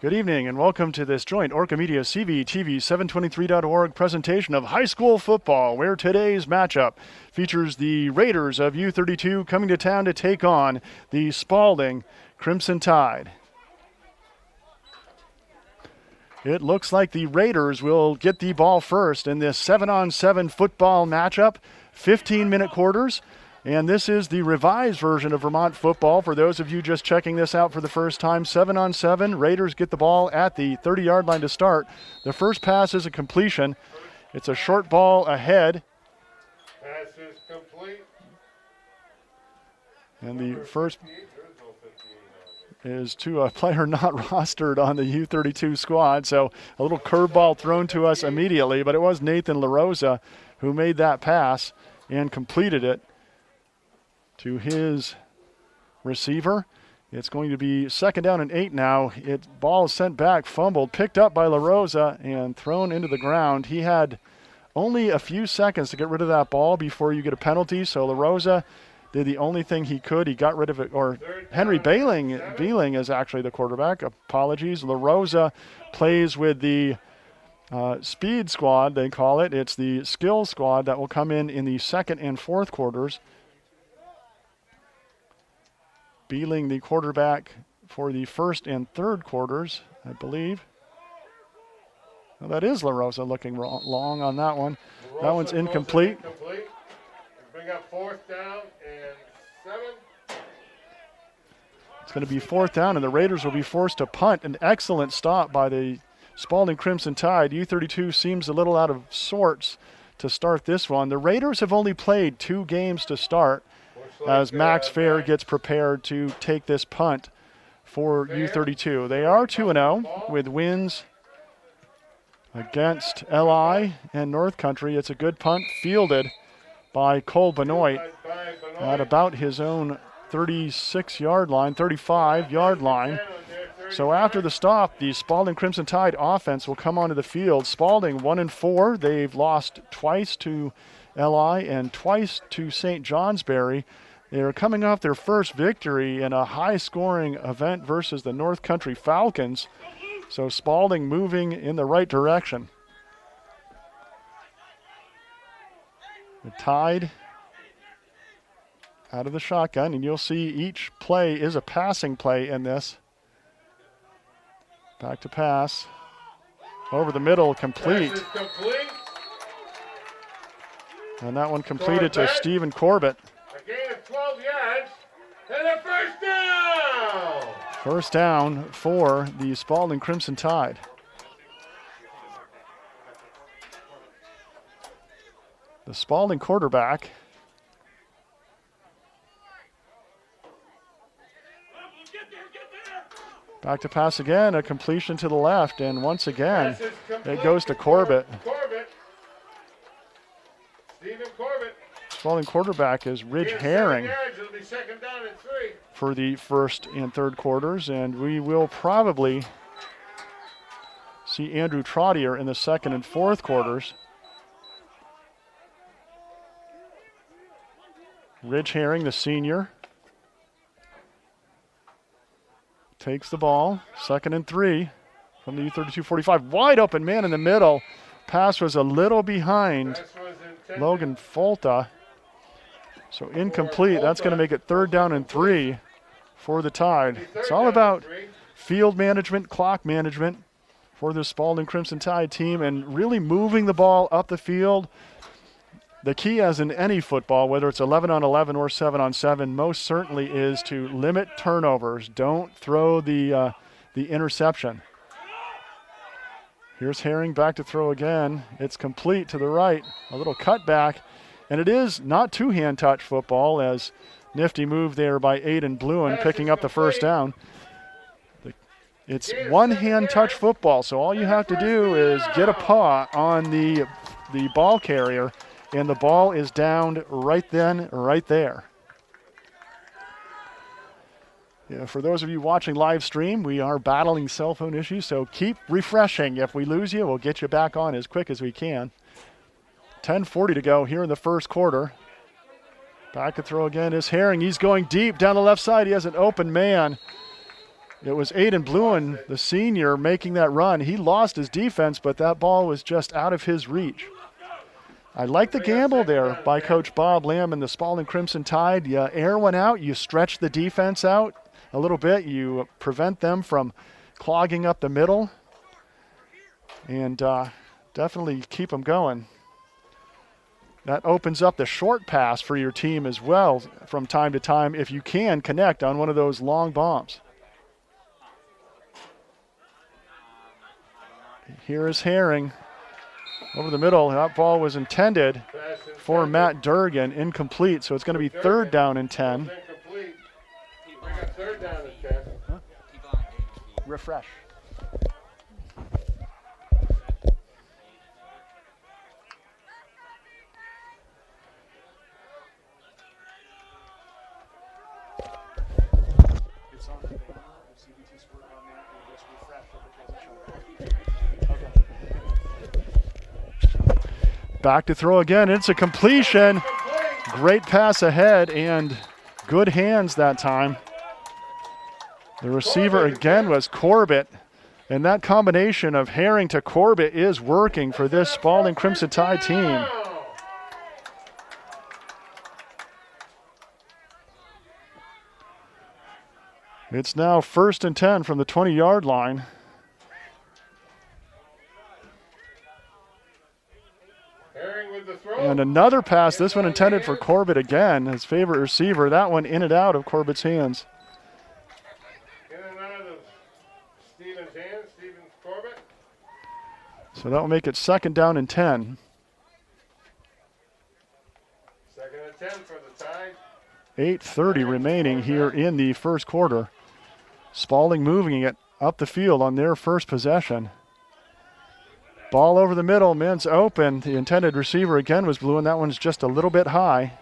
Good evening and welcome to this joint Orca Media CV-TV723.org presentation of high school football, where today's matchup features the Raiders of U-32 coming to town to take on the Spauding Crimson Tide. It looks like the Raiders will get the ball first in this 7-on-7 football matchup, 15-minute quarters. And this is the revised version of Vermont football. For those of you just checking this out for the first time, 7-on-7. Raiders get the ball at the 30-yard line to start. The first pass is a completion. It's a short ball ahead. Pass is complete. And the first is to a player not rostered on the U-32 squad. So a little curveball thrown to us immediately, but it was Nathan LaRosa who made that pass and completed it to his receiver. It's going to be 2nd down and 8 now. Ball is sent back, fumbled, picked up by LaRosa, and thrown into the ground. He had only a few seconds to get rid of that ball before you get a penalty, so LaRosa did the only thing he could. He got rid of it, or Henry Beeling is actually the quarterback. Apologies. LaRosa plays with the speed squad, they call it. It's the skill squad that will come in the 2nd and 4th quarters. Beeling, the quarterback for the 1st and 3rd quarters, I believe. Well, that is LaRosa looking long on that one. That one's incomplete. Bring up 4th down and 7. It's going to be 4th down, and the Raiders will be forced to punt. An excellent stop by the Spauding Crimson Tide. U-32 seems a little out of sorts to start this one. The Raiders have only played 2 games to start, as Max Fair gets prepared to take this punt for U-32. They are 2-0 with wins against LI and North Country. It's a good punt fielded by Cole Benoit at about his own 36-yard line, 35-yard line. So after the stop, the Spauding Crimson Tide offense will come onto the field. Spauding 1-4. They've lost twice to LI and twice to St. Johnsbury. They're coming off their first victory in a high-scoring event versus the North Country Falcons. So Spauding moving in the right direction. The Tide out of the shotgun, and you'll see each play is a passing play in this. Back to pass. Over the middle, complete. And that one completed to Stephen Corbett. A gain of 12 yards and a 1st down. 1st down for the Spauding Crimson Tide. The Spauding quarterback back to pass again, a completion to the left, and once again it goes to Corbett. Stephen Corbett. Spauding quarterback is Ridge Herring It'll be 2nd down and 3. for the 1st and 3rd quarters, and we will probably see Andrew Trottier in the 2nd and 4th quarters. Ridge Herring, the senior, takes the ball, 2nd and 3 from the U-32 45. Wide open man in the middle. Pass was a little behind Logan Folta. So incomplete. That's going to make it 3rd down and 3 for the Tide. It's all about field management, clock management for the Spauding Crimson Tide team, and really moving the ball up the field. The key, as in any football, whether it's 11-on-11 or 7-on-7, most certainly is to limit turnovers. Don't throw the interception. Here's Herring back to throw again. It's complete to the right. A little cutback. And it is not two-hand touch football, as nifty move there by Aiden Bluen picking up the 1st down. It's one-hand touch football, so all you have to do is get a paw on the ball carrier, and the ball is downed right then, right there. Yeah, for those of you watching live stream, we are battling cell phone issues, so keep refreshing. If we lose you, we'll get you back on as quick as we can. 10:40 to go here in the 1st quarter. Back to throw again is Herring. He's going deep down the left side. He has an open man. It was Aiden Bluen, the senior, making that run. He lost his defense, but that ball was just out of his reach. I like the gamble there by Coach Bob Lamb and the Spauding Crimson Tide. You air one out, you stretch the defense out a little bit, you prevent them from clogging up the middle, and definitely keep them going. That opens up the short pass for your team as well from time to time if you can connect on one of those long bombs. Here is Herring over the middle. That ball was intended for Matt Durgan, incomplete, so it's going to be 3rd down and 10. Third down and 10. Huh? Refresh. It's on the banner of CBT Sport on there, and just refresh if it doesn't show. Okay. Back to throw again. It's a completion. Great pass ahead and good hands that time. The receiver again was Corbett, and that combination of Herring to Corbett is working for this Spauding Crimson Tide team. It's now 1st and 10 from the 20-yard line. And another pass, this one intended for Corbett again, his favorite receiver. That one in and out of Corbett's hands. In and out of Stephen's hands, Stephen Corbett. So that will make it 2nd down and 10. 2nd and 10 for the Tide. 8:30 remaining here in the first quarter. Spauding moving it up the field on their first possession. Ball over the middle, men's open. The intended receiver again was Blue, and that one's just a little bit high.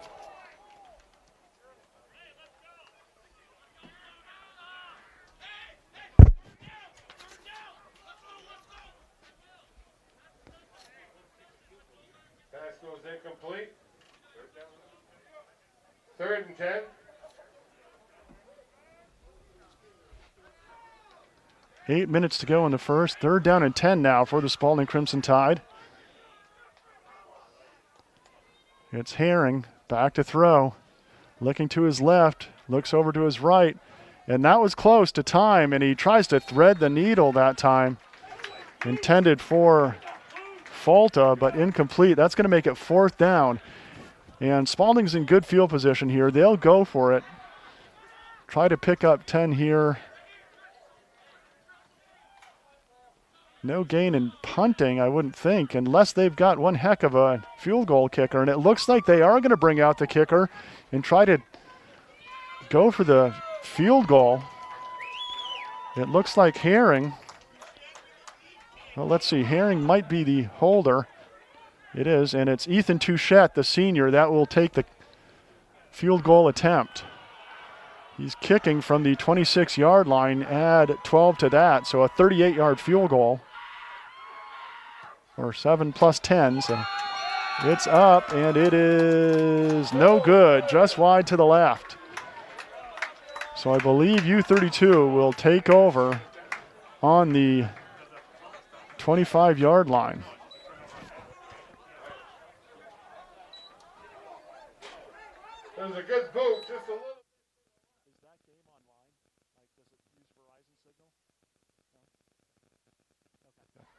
Pass goes incomplete. 3rd and 10. 8 minutes to go in the first. 3rd down and 10 now for the Spauding Crimson Tide. It's Herring back to throw. Looking to his left, looks over to his right, and that was close to time, and he tries to thread the needle that time. Intended for Falta, but incomplete. That's going to make it 4th down. And Spauding's in good field position here. They'll go for it. Try to pick up 10 here. No gain in punting, I wouldn't think, unless they've got one heck of a field goal kicker. And it looks like they are going to bring out the kicker and try to go for the field goal. It looks like Herring. Well, let's see. Herring might be the holder. It is, and it's Ethan Touchette, the senior, that will take the field goal attempt. He's kicking from the 26-yard line, add 12 to that, so a 38-yard field goal. Or 7 plus 10, so it's up, and it is no good, just wide to the left. So I believe U-32 will take over on the 25-yard line. That was a good boot, just a little. Is that game online? Like, does it use Verizon signal? No? Okay.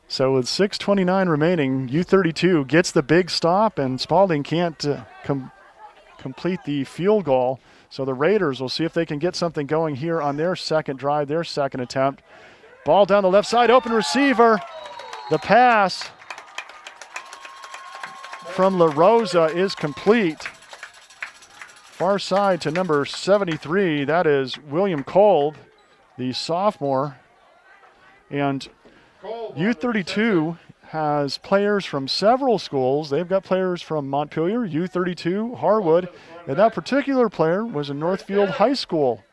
So with 6:29 remaining, U-32 gets the big stop, and Spauding can't complete the field goal. So the Raiders will see if they can get something going here on their second drive, their second attempt. Ball down the left side, open receiver. The pass from La Rosa is complete. Far side to number 73. That is William Kolb, the sophomore. And U-32 has players from several schools. They've got players from Montpelier, U-32, Harwood, and that particular player was a Northfield High School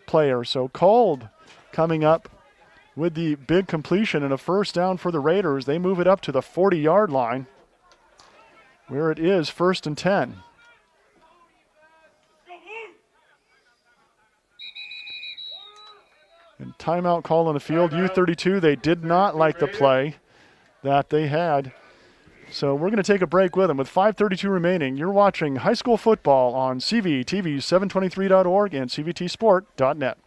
player. So Kolb coming up with the big completion and a first down for the Raiders. They move it up to the 40-yard line, where it is 1st and 10. And timeout call on the field. U-32, they did not like the play that they had. So we're going to take a break with them. With 5:32 remaining, you're watching high school football on CVTV723.org and CVTsport.net.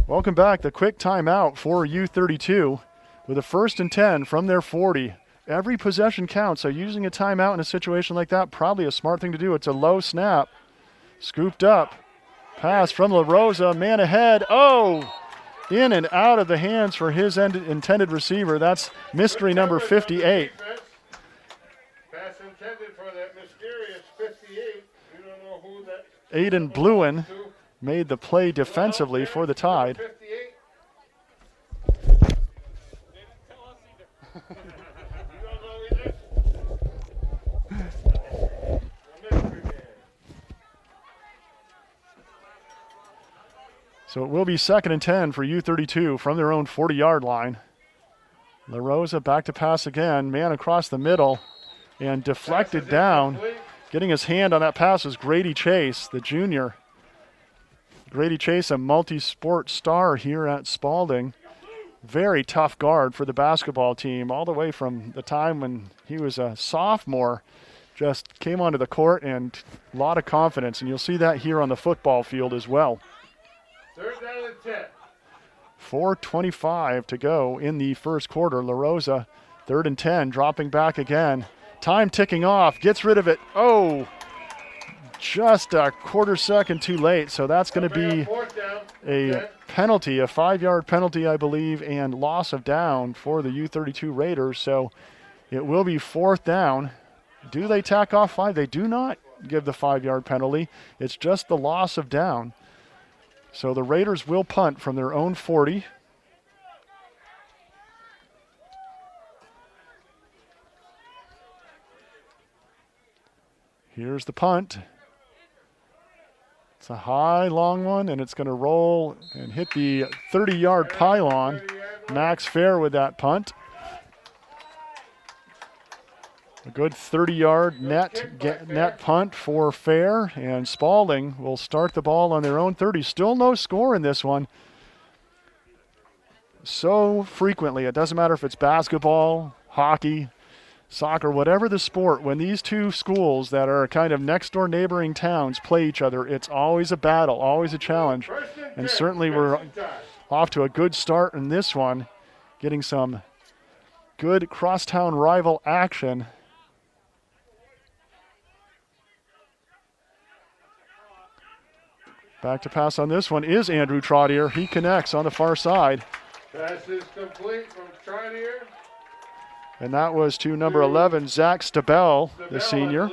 Welcome back. The quick timeout for U-32 with a 1st and 10 from their 40. Every possession counts, so using a timeout in a situation like that, probably a smart thing to do. It's a low snap. Scooped up. Pass from LaRosa. Man ahead. Oh! In and out of the hands for his intended receiver. That's mystery number 58. Pass intended for that mysterious 58. You don't know who that Aiden Bluen made the play defensively for the Tide. 58. So it will be 2nd and 10 for U-32 from their own 40-yard line. LaRosa back to pass again. Man across the middle and deflected down. Getting his hand on that pass was Grady Chase, the junior. Grady Chase, a multi-sport star here at Spauding. Very tough guard for the basketball team all the way from the time when he was a sophomore. Just came onto the court and a lot of confidence, and you'll see that here on the football field as well. 3rd down and 10. 4:25 to go in the first quarter. LaRosa, 3rd and 10, dropping back again. Time ticking off, gets rid of it. Oh, just a quarter second too late, so that's going to be a penalty, a 5-yard penalty, I believe, and loss of down for the U-32 Raiders. So it will be 4th down. Do they tack off 5? They do not give the 5-yard penalty. It's just the loss of down. So the Raiders will punt from their own 40. Here's the punt. It's a high, long one, and it's going to roll and hit the 30-yard pylon. Max Fair with that punt. A good 30-yard net punt for Fair, and Spauding will start the ball on their own 30. Still no score in this one. So frequently, it doesn't matter if it's basketball, hockey, soccer, whatever the sport, when these two schools that are kind of next-door neighboring towns play each other, it's always a battle, always a challenge. And certainly we're off to a good start in this one, getting some good crosstown rival action. Back to pass on this one is Andrew Trottier. He connects on the far side. Pass is complete from Trottier. And that was to number 11, Zach Stabell, the senior.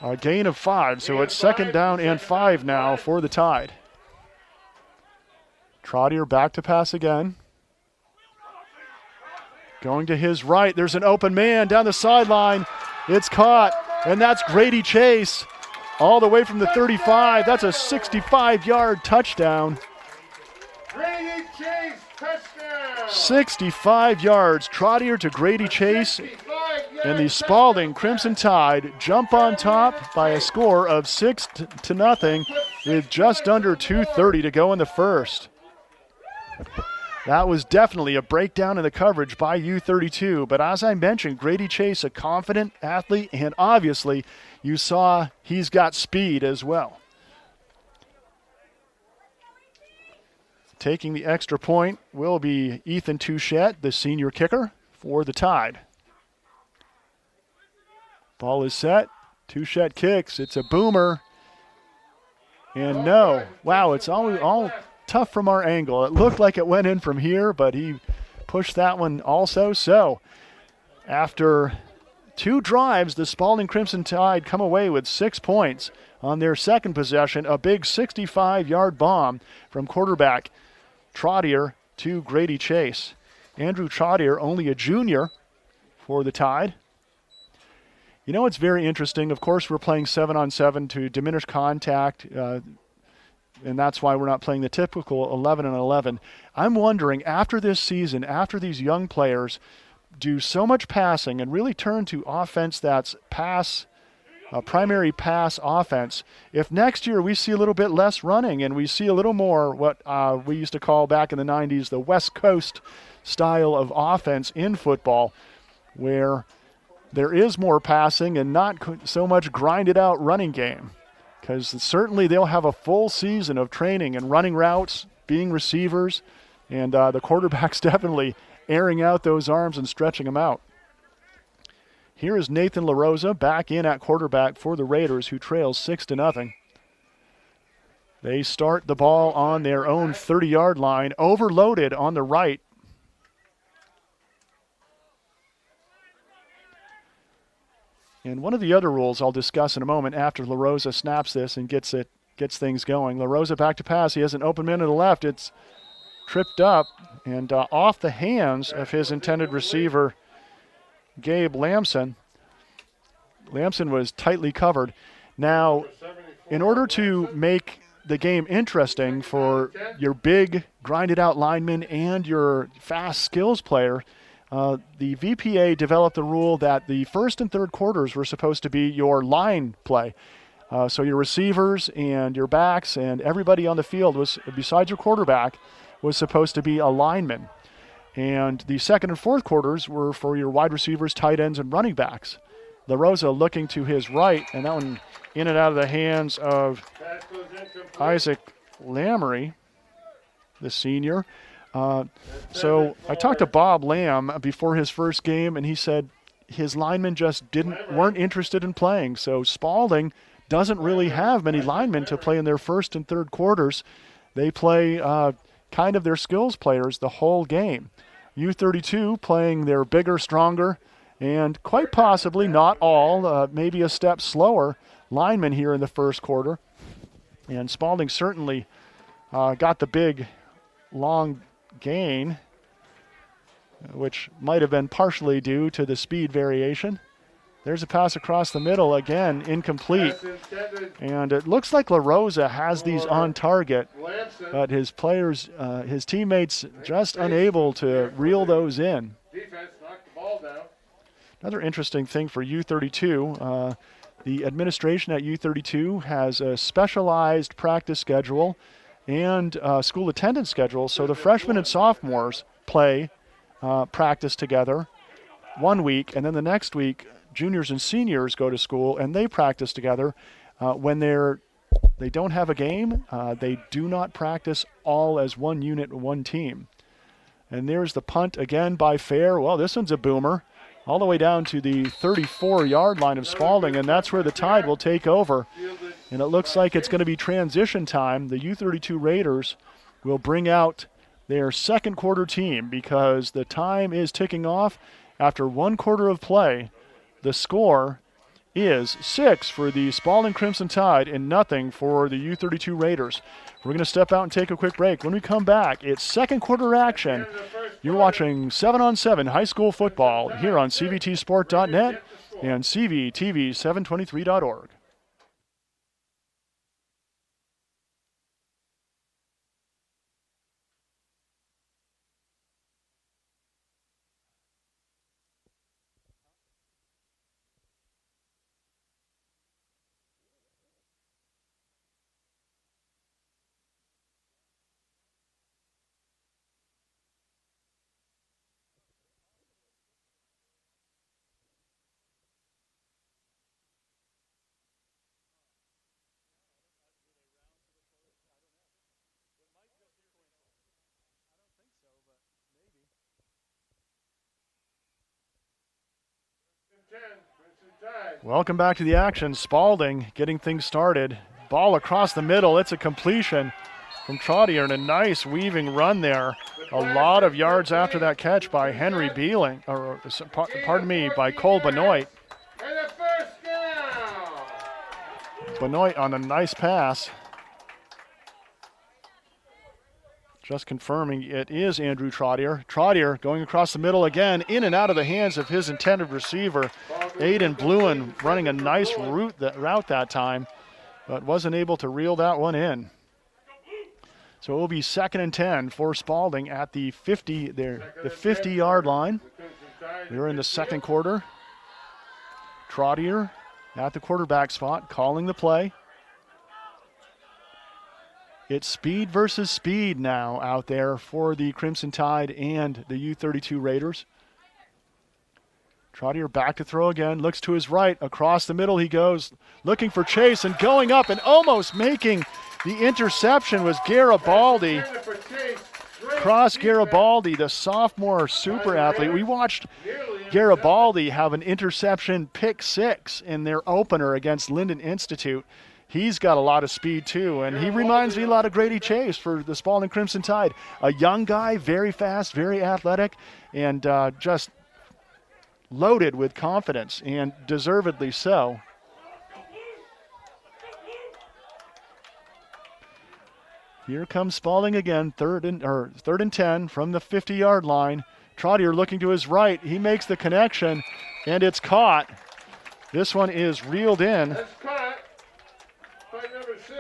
A gain of 5, so it's 2nd down and 5 now for the Tide. Trottier back to pass again. Going to his right, there's an open man down the sideline. It's caught, and that's Grady Chase. All the way from the 35. That's a 65-yard touchdown. Grady Chase, touchdown. 65 yards. Trottier to Grady Chase. And the Spauding Crimson Tide jump on top by a score of 6-0 with just under 2:30 to go in the first. That was definitely a breakdown in the coverage by U-32. But as I mentioned, Grady Chase, a confident athlete, and obviously you saw he's got speed as well. Taking the extra point will be Ethan Touchette, the senior kicker for the Tide. Ball is set. Touchette kicks. It's a boomer. And no. Wow, it's all tough from our angle. It looked like it went in from here, but he pushed that one also. So after 2 drives, the Spauding Crimson Tide come away with 6 points on their second possession. A big 65-yard bomb from quarterback Trottier to Grady Chase. Andrew Trottier, only a junior for the Tide. You know, it's very interesting. Of course, we're playing 7-on-7 to diminish contact, and that's why we're not playing the typical 11 and 11. I'm wondering, after this season, after these young players do so much passing and really turn to offense that's primary pass offense, if next year we see a little bit less running and we see a little more what we used to call back in the 90s the West Coast style of offense in football, where there is more passing and not so much grinded out running game. Because certainly they'll have a full season of training and running routes, being receivers, and the quarterback's definitely airing out those arms and stretching them out. Here is Nathan LaRosa back in at quarterback for the Raiders, who trails 6-0. They start the ball on their own 30-yard line, overloaded on the right. And one of the other rules I'll discuss in a moment after LaRosa snaps this and gets things going. LaRosa back to pass. He has an open man to the left. It's tripped up and off the hands of his intended receiver, Gabe Lamson. Lamson was tightly covered. Now, in order to make the game interesting for your big, grinded-out lineman and your fast skills player, the VPA developed the rule that the first and third quarters were supposed to be your line play. So your receivers and your backs and everybody on the field, was, besides your quarterback, was supposed to be a lineman. And the second and fourth quarters were for your wide receivers, tight ends, and running backs. LaRosa looking to his right, and that one in and out of the hands of Isaac Lamry, the senior. So I talked to Bob Lamb before his first game, and he said his linemen just weren't interested in playing. So Spauding doesn't really have many linemen to play in their first and third quarters. They play kind of their skills players the whole game. U-32 playing their bigger, stronger, and quite possibly not all, maybe a step slower linemen here in the first quarter. And Spauding certainly got the big, long gain, which might have been partially due to the speed variation. There's a pass across the middle, again, incomplete. And it looks like LaRosa has these on target, but his players, his teammates, just unable to reel those in. Another interesting thing for U-32, the administration at U-32 has a specialized practice schedule and school attendance schedule, so the freshmen and sophomores play practice together 1 week, and then the next week juniors and seniors go to school and they practice together. When they don't have a game, they do not practice all as one unit, one team. And there's the punt again by Fair. Well, this one's a boomer, all the way down to the 34-yard line of Spauding, and that's where the Tide will take over. And it looks like it's going to be transition time. The U-32 Raiders will bring out their second quarter team because the time is ticking off. After 1 quarter of play, the score is 6 for the Spauding Crimson Tide and nothing for the U-32 Raiders. We're going to step out and take a quick break. When we come back, it's second quarter action. You're watching 7-on-7 high school football here on CVTsport.net and CVTV723.org. Welcome back to the action. Spauding getting things started. Ball across the middle. It's a completion from Trottier and a nice weaving run there. A lot of yards after that catch by Henry Beeling, or pardon me, by Cole Benoit. And a first down. Benoit on a nice pass. Just confirming it is Andrew Trottier. Trottier going across the middle again, in and out of the hands of his intended receiver. Aiden Bluen running a nice route that time, but wasn't able to reel that one in. So it will be 2nd and 10 for Spauding at the 50-yard line. We're in the second quarter. Trottier at the quarterback spot, calling the play. It's speed versus speed now out there for the Crimson Tide and the U-32 Raiders. Trottier back to throw again, looks to his right, across the middle he goes, looking for Chase and going up and almost making the interception was Garibaldi. Cross Garibaldi, the sophomore super athlete. We watched Garibaldi have an interception pick 6 in their opener against Linden Institute. He's got a lot of speed too, and he reminds me a lot of Grady Chase for the Spauding Crimson Tide. A young guy, very fast, very athletic, and just loaded with confidence, and deservedly so. Here comes Spauding again, third and 10 from the 50-yard line. Trottier looking to his right. He makes the connection, and it's caught. This one is reeled in. That's caught by number 6,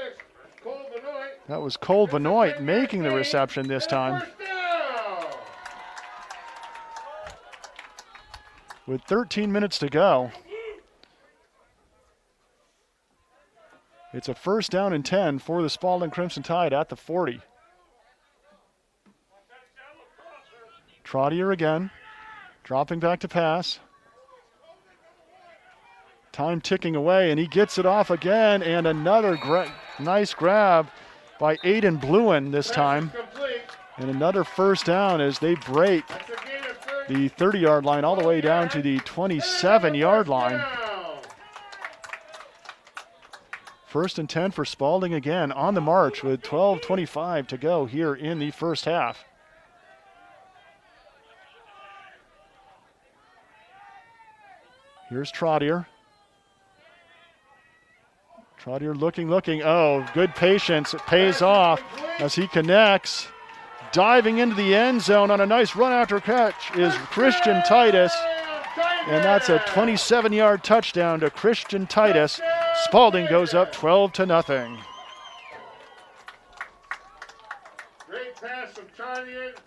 Cole Benoit. That was Cole Benoit making the reception this time. First down. With 13 minutes to go. It's a 1st down and 10 for the Spauding Crimson Tide at the 40. Trottier again, dropping back to pass. Time ticking away, and he gets it off again, and another nice grab by Aiden Bluen this time. And another 1st down as they break the 30-yard line all the way down to the 27-yard line. 1st and 10 for Spauding again on the march with 12:25 to go here in the first half. Here's Trottier. Trottier looking. Oh, good patience. It pays off as he connects. Diving into the end zone on a nice run after catch is Christian Titus. And that's a 27-yard touchdown to Christian Titus. Spauding goes up 12-0. Great pass from Titus.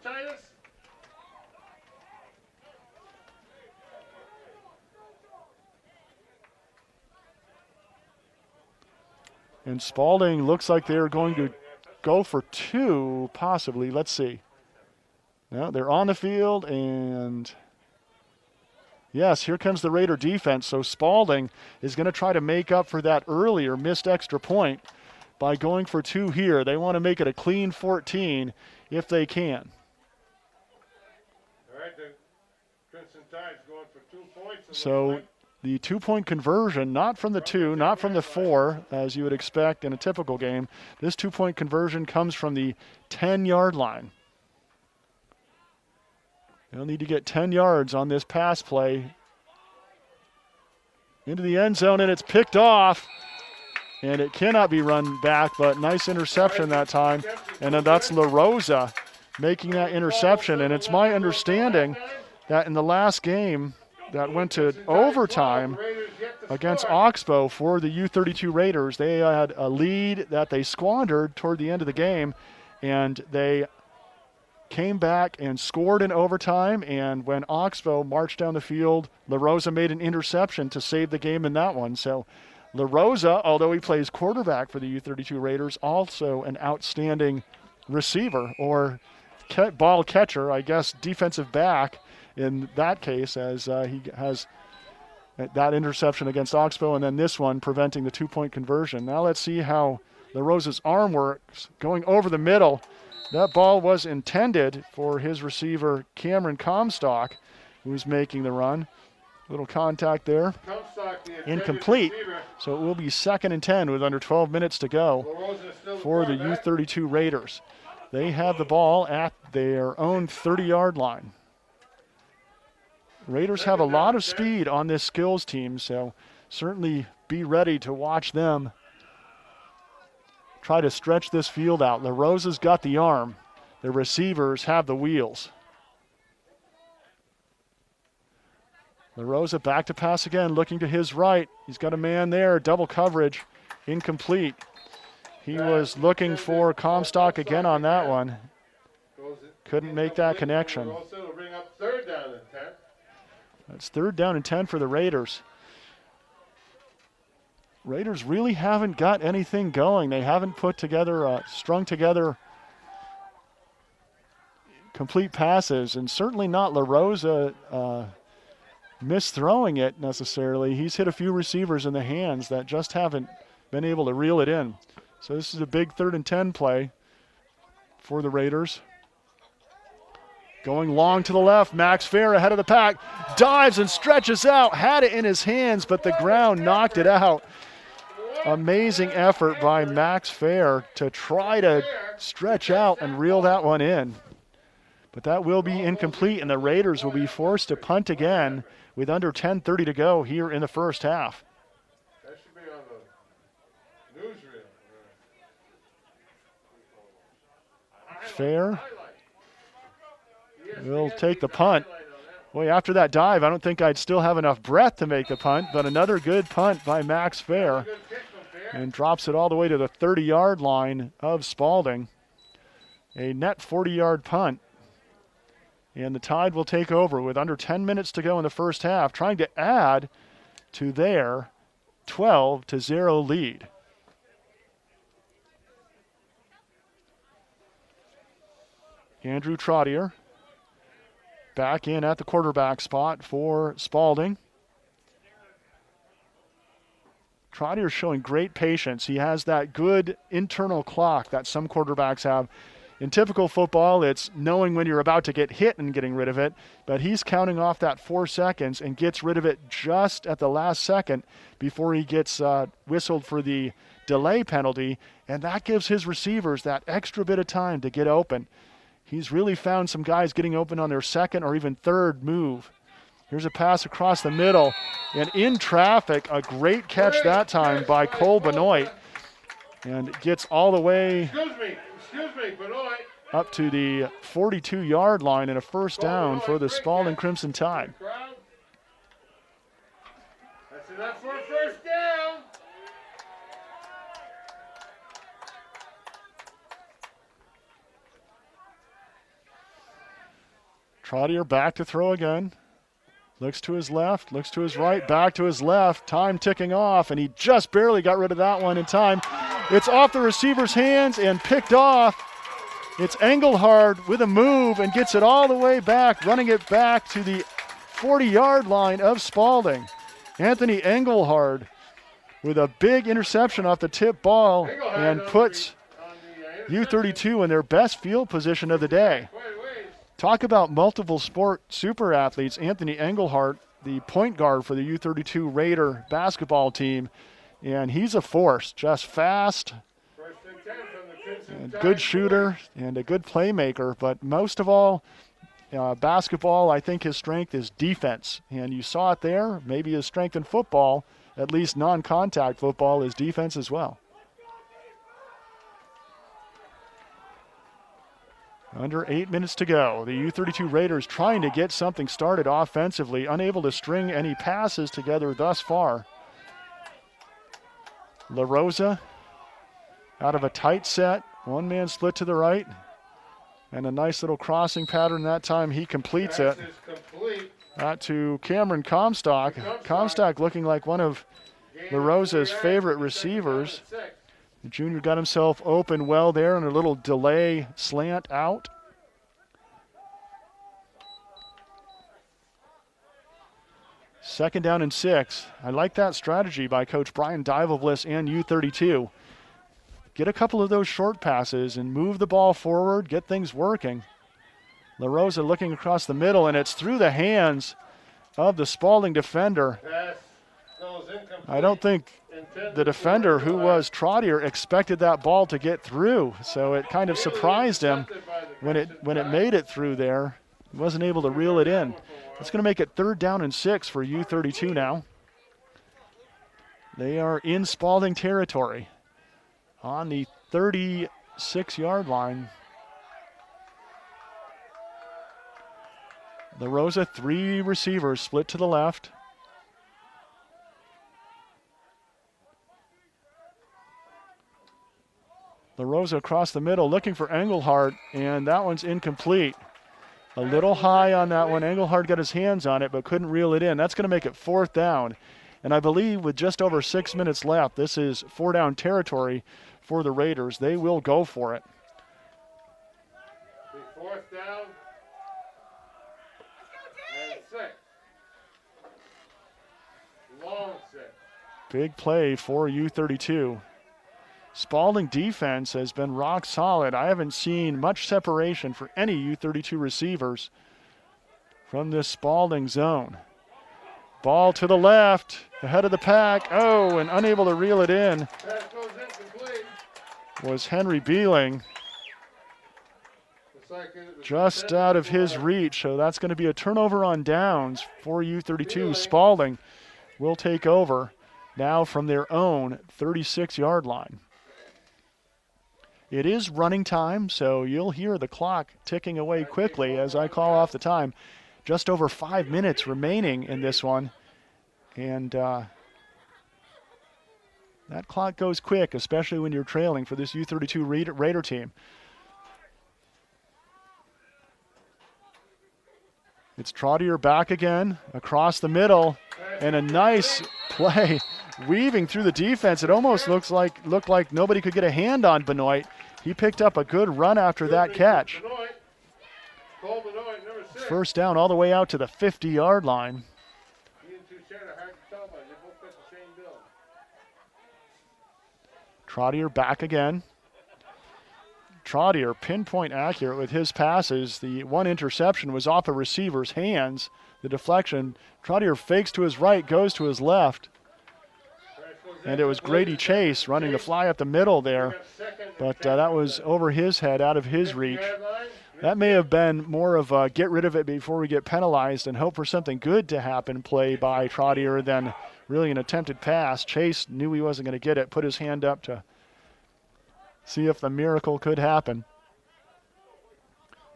And Spauding looks like they're going to go for 2, possibly. Let's see. Now they're on the field, and yes, here comes the Raider defense. So Spauding is going to try to make up for that earlier missed extra point by going for 2 here. They want to make it a clean 14 if they can. All right, the Crimson Tide's going for 2 points. So the 2-point conversion, not from the 2, not from the 4, as you would expect in a typical game. This 2-point conversion comes from the 10-yard line. They'll need to get 10 yards on this pass play into the end zone, and it's picked off. And it cannot be run back, but nice interception that time. And then that's LaRosa making that interception. And it's my understanding that in the last game that went to overtime against Oxbow for the U-32 Raiders, they had a lead that they squandered toward the end of the game, and they came back and scored in overtime, and when Oxbow marched down the field, LaRosa made an interception to save the game in that one. So LaRosa, although he plays quarterback for the U-32 Raiders, also an outstanding receiver or ball catcher, I guess defensive back in that case, as he has that interception against Oxbow and then this one preventing the 2-point conversion. Now let's see how LaRosa's arm works going over the middle. That ball was intended for his receiver, Cameron Comstock, who's making the run. Little contact there. Incomplete. So it will be 2nd and 10 with under 12 minutes to go for the U-32 Raiders. They have the ball at their own 30-yard line. Raiders have a lot of speed on this skills team, so certainly be ready to watch them try to stretch this field out. LaRosa's got the arm. the receivers have the wheels. LaRosa back to pass again, looking to his right. He's got a man there, double coverage, incomplete. He was looking for Comstock again on that one. Couldn't make that connection. Also bring up 3rd down and 10. That's 3rd down and 10 for the Raiders. Raiders really haven't got anything going. They haven't put together, strung together complete passes, and certainly not LaRosa misthrowing it necessarily. He's hit a few receivers in the hands that just haven't been able to reel it in. So this is a big 3rd and 10 play for the Raiders. Going long to the left, Max Fair ahead of the pack, dives and stretches out, had it in his hands, but the ground knocked it out. Amazing effort by Max Fair to try to stretch out and reel that one in. But that will be incomplete, and the Raiders will be forced to punt again with under 10:30 to go here in the first half. That should be on the newsreel. Fair will take the punt. Boy, after that dive, I don't think I'd still have enough breath to make the punt, but another good punt by Max Fair, and drops it all the way to the 30-yard line of Spauding. A net 40-yard punt. And the Tide will take over with under 10 minutes to go in the first half, trying to add to their 12-0 lead. Andrew Trottier back in at the quarterback spot for Spauding. Trottier showing great patience. He has that good internal clock that some quarterbacks have. In typical football, it's knowing when you're about to get hit and getting rid of it, but he's counting off that 4 seconds and gets rid of it just at the last second before he gets whistled for the delay penalty, and that gives his receivers that extra bit of time to get open. He's really found some guys getting open on their 2nd or even 3rd move. Here's a pass across the middle, and in traffic, a great catch that time by Cole Benoit, and gets all the way Benoit. Up to the 42-yard line and a first down for the Spauding Crimson Tide. That's enough for a first down. Trottier back to throw again. Looks to his left, looks to his right, back to his left. Time ticking off, and he just barely got rid of that one in time. It's off the receiver's hands and picked off. It's Engelhard with a move and gets it all the way back, running it back to the 40-yard line of Spauding. Anthony Engelhard with a big interception off the tip ball and puts U-32 in their best field position of the day. Talk about multiple sport super athletes. Anthony Engelhart, the point guard for the U-32 Raider basketball team, and he's a force, just fast, and good shooter, and a good playmaker. But most of all, basketball, I think his strength is defense. And you saw it there. Maybe his strength in football, at least non-contact football, is defense as well. Under 8 minutes to go. The U-32 Raiders trying to get something started offensively, unable to string any passes together thus far. LaRosa out of a tight set. One man split to the right. And a nice little crossing pattern that time. He completes it. That to Cameron Comstock. Comstock looking like one of LaRosa's favorite receivers. The junior got himself open well there and a little delay slant out. Second down and 6. I like that strategy by Coach Brian Divalbliss and U-32. Get a couple of those short passes and move the ball forward, get things working. LaRosa looking across the middle, and it's through the hands of the Spauding defender. I don't think the defender, who was Trottier, expected that ball to get through, so it kind of surprised him when it made it through there. He wasn't able to reel it in. It's going to make it 3rd down and 6 for U-32 now. They are in Spauding territory on the 36-yard line. LaRosa, 3 receivers split to the left. LaRosa across the middle looking for Engelhardt, and that one's incomplete. A little high on that one. Engelhardt got his hands on it but couldn't reel it in. That's going to make it 4th down. And I believe with just over 6 minutes left, this is 4-down territory for the Raiders. They will go for it. 4th down and 6. Long 6. Big play for U-32. Spauding defense has been rock solid. I haven't seen much separation for any U-32 receivers from this Spauding zone. Ball to the left, ahead of the pack. Oh, and unable to reel it in Pass goes incomplete. was Henry Beeling. Looks like it was Just out of his reach, so that's going to be a turnover on downs for U-32. Spauding will take over now from their own 36-yard line. It is running time, so you'll hear the clock ticking away quickly as I call off the time. Just over 5 minutes remaining in this one, and that clock goes quick, especially when you're trailing for this U-32 Raider team. It's Trottier back again, across the middle, and a nice play, weaving through the defense. It almost looked like nobody could get a hand on Benoit. He picked up a good run after that catch. Cole Benoit, number 6. First down all the way out to the 50-yard line. He and Touchette are hard to tell by. They both got the same build. Trottier back again. Trottier pinpoint accurate with his passes. The one interception was off a receiver's hands. The deflection. Trottier fakes to his right, goes to his left. And it was Grady Chase running the fly up the middle there. But that was over his head, out of his reach. That may have been more of a get rid of it before we get penalized and hope for something good to happen play by Trottier than really an attempted pass. Chase knew he wasn't going to get it, put his hand up to see if the miracle could happen.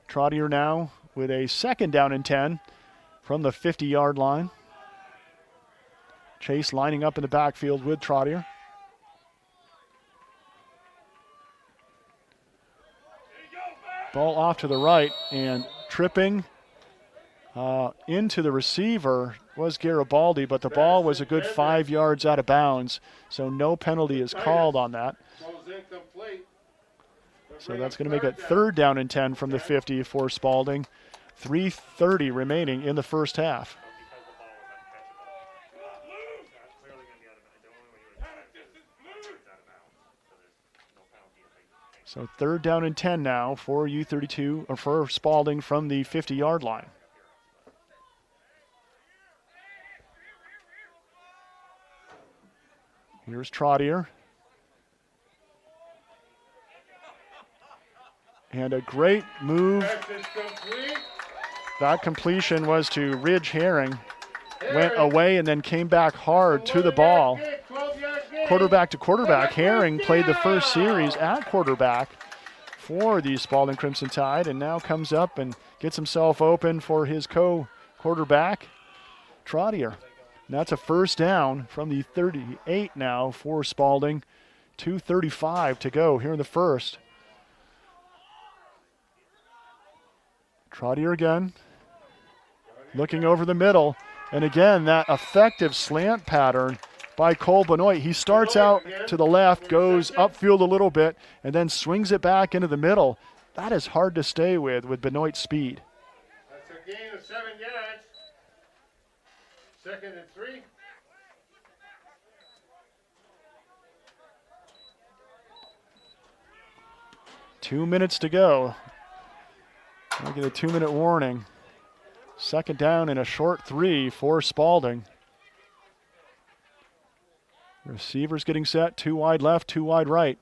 Trottier now with a 2nd down and 10 from the 50-yard line. Chase lining up in the backfield with Trottier. Ball off to the right, and tripping into the receiver was Garibaldi, but the ball was a good 5 yards out of bounds, so no penalty is called on that. So that's going to make it 3rd down and 10 from the 50 for Spauding. 3:30 remaining in the first half. So 3rd down and 10 now for U-32, or for Spauding from the 50-yard line. Here's Trottier. And a great move. That completion was to Ridge Herring. Went away and then came back hard to the ball. Quarterback to quarterback. Herring played the first series at quarterback for the Spauding Crimson Tide, and now comes up and gets himself open for his co-quarterback, Trottier. And that's a 1st down from the 38 now for Spauding. 2:35 to go here in the first. Trottier again, looking over the middle, and again that effective slant pattern by Cole Benoit. He starts out to the left, goes upfield a little bit, and then swings it back into the middle. That is hard to stay with Benoit's speed. That's a gain of 7 yards. 2nd and 3. Two minutes to go. I'll get a 2-minute warning. 2nd down and a short 3 for Spauding. Receivers getting set, 2 wide left, 2 wide right.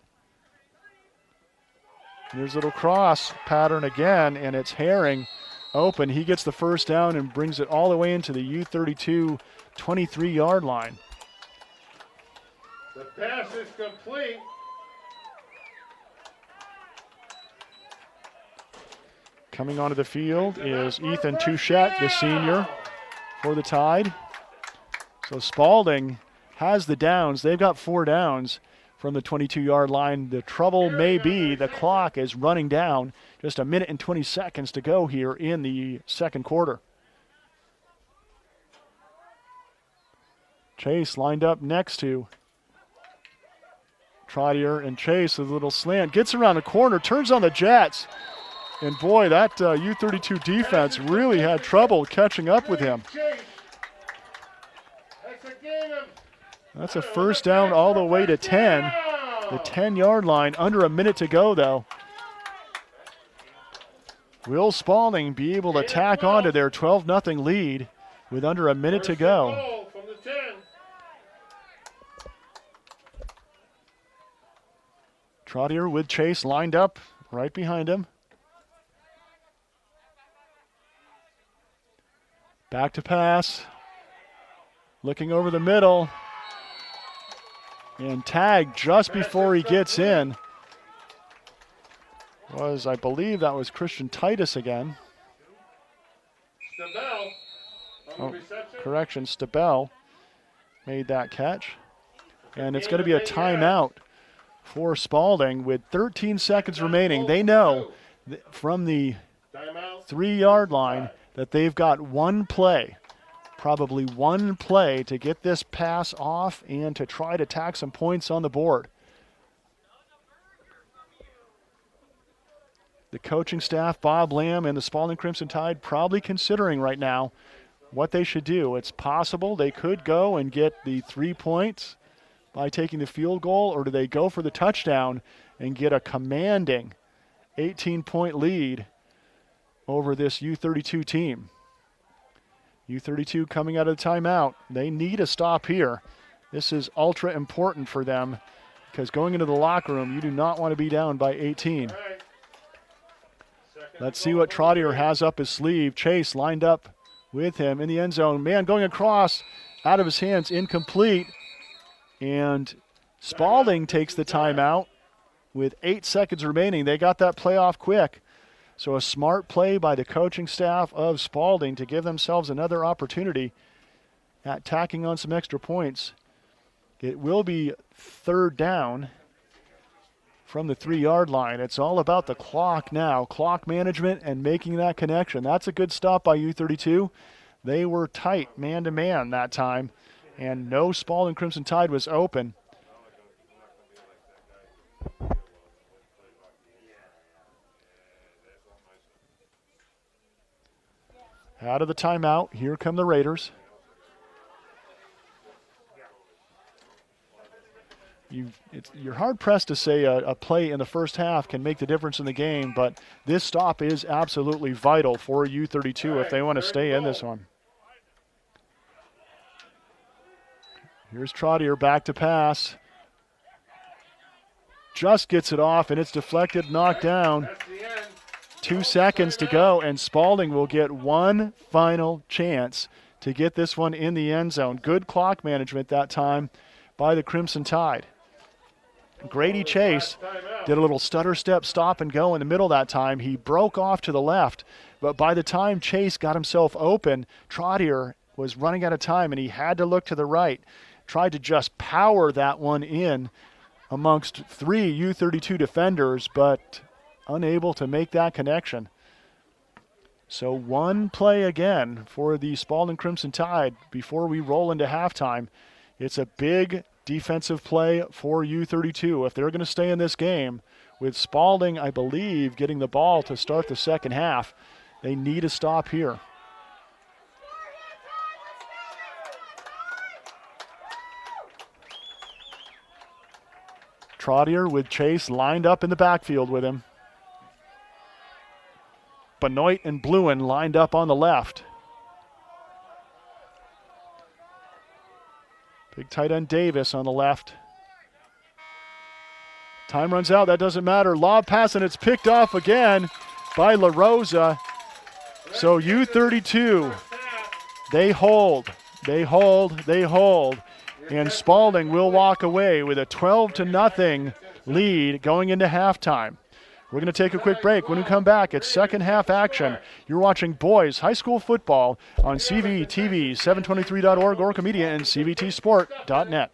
There's a little cross pattern again, and it's Herring open. He gets the 1st down and brings it all the way into the U-32 23-yard line. The pass is complete. Coming onto the field is Ethan Touchette, the senior, for the Tide. So Spauding has the downs. They've got 4 downs from the 22-yard line. The trouble may be the clock is running down. Just a minute and 20 seconds to go here in the second quarter. Chase lined up next to Trottier, and Chase with a little slant. Gets around the corner, turns on the Jets. And boy, that U-32 defense really had trouble catching up with him. That's a first down all the way to 10. The 10-yard line, under a minute to go, though. Will Spauding be able to tack on to their 12-0 lead with under a minute to go? Trottier with Chase lined up right behind him. Back to pass. Looking over the middle. And tagged just before he gets in was, I believe that was Christian Titus again. Correction, Stabell made that catch. And it's going to be a timeout for Spauding with 13 seconds remaining. They know from the 3-yard line that they've got one play, probably one play, to get this pass off and to try to tack some points on the board. The coaching staff, Bob Lamb and the Spauding Crimson Tide, probably considering right now what they should do. It's possible they could go and get the 3 points by taking the field goal, or do they go for the touchdown and get a commanding 18-point lead over this U-32 team? U-32 coming out of the timeout. They need a stop here. This is ultra important for them because going into the locker room, you do not want to be down by 18. Let's see what Trottier has up his sleeve. Chase lined up with him in the end zone. Man going across, out of his hands, incomplete. And Spauding takes the timeout with 8 seconds remaining. They got that play off quick. So a smart play by the coaching staff of Spauding to give themselves another opportunity at tacking on some extra points. It will be 3rd down from the 3-yard line. It's all about the clock now, clock management and making that connection. That's a good stop by U-32. They were tight man-to-man that time, and no Spauding Crimson Tide was open. Out of the timeout, here come the Raiders. You're hard-pressed to say a play in the first half can make the difference in the game, but this stop is absolutely vital for U-32 if they want to stay in this one. Here's Trottier back to pass. Just gets it off, and it's deflected, knocked down. 2 seconds to go, and Spauding will get one final chance to get this one in the end zone. Good clock management that time by the Crimson Tide. Grady Chase did a little stutter step, stop and go in the middle that time. He broke off to the left, but by the time Chase got himself open, Trottier was running out of time and he had to look to the right. Tried to just power that one in amongst 3 U-32 defenders, but unable to make that connection. So one play again for the Spauding Crimson Tide before we roll into halftime. It's a big defensive play for U-32 if they're going to stay in this game. With Spauding, I believe, getting the ball to start the second half, they need a stop here. Trottier with Chase lined up in the backfield with him. Benoit and Bluen lined up on the left. Big tight end Davis on the left. Time runs out. That doesn't matter. Lob pass, and it's picked off again by LaRosa. So U-32, they hold. They hold. They hold. And Spauding will walk away with a 12-0 lead going into halftime. We're going to take a quick break. When we come back, it's second half action. You're watching boys high school football on CVTV, 723.org, Orca Media, and CVTsport.net.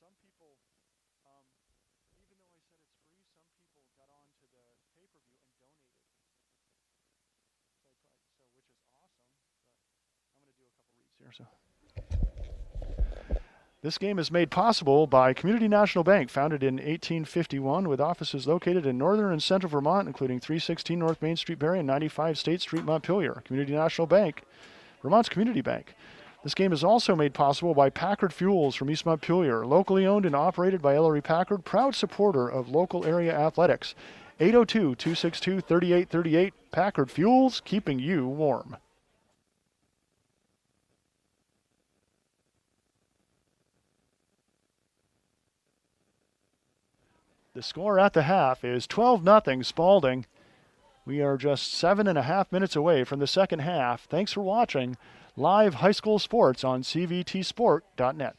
Some people, even though I said it's free, some people got onto the pay-per-view and donated. Which is awesome. But I'm going to do a couple reads here. This game is made possible by Community National Bank, founded in 1851, with offices located in northern and central Vermont, including 316 North Main Street, Barrie, and 95 State Street, Montpelier. Community National Bank, Vermont's community bank. This game is also made possible by Packard Fuels from East Montpelier, locally owned and operated by Ellery Packard, proud supporter of local area athletics. 802-262-3838, Packard Fuels, keeping you warm. The score at the half is 12-0 Spauding. We are just 7.5 minutes away from the second half. Thanks for watching live high school sports on CVTsport.net.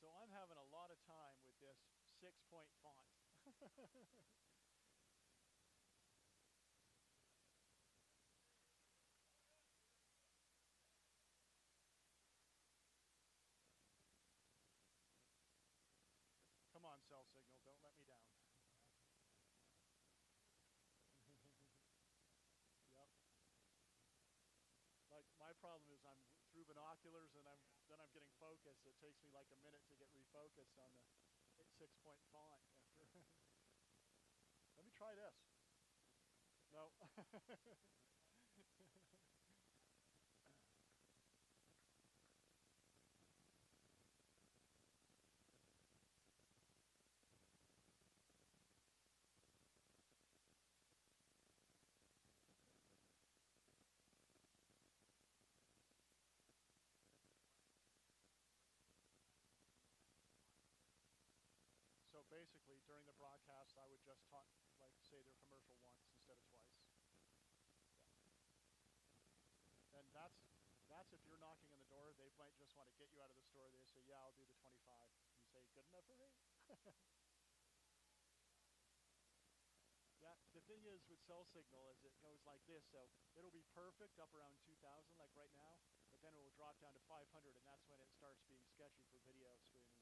So I'm having a lot of time with this 6-point font. Come on, cell signal, don't let me down. Yep. Like my problem is I'm through binoculars and I'm getting focused. It takes me like a minute to get refocused on the 6-point font after. Let me try this. No. So basically, during the broadcast, I would just talk, like, say their commercial once instead of twice. Yeah. And that's if you're knocking on the door, they might just want to get you out of the store. They say, "Yeah, I'll do the 25." You say, "Good enough for me?" Yeah. The thing is with cell signal is it goes like this, so it'll be perfect up around 2,000, like right now, but then it will drop down to 500, and that's when it starts being sketchy for video streaming.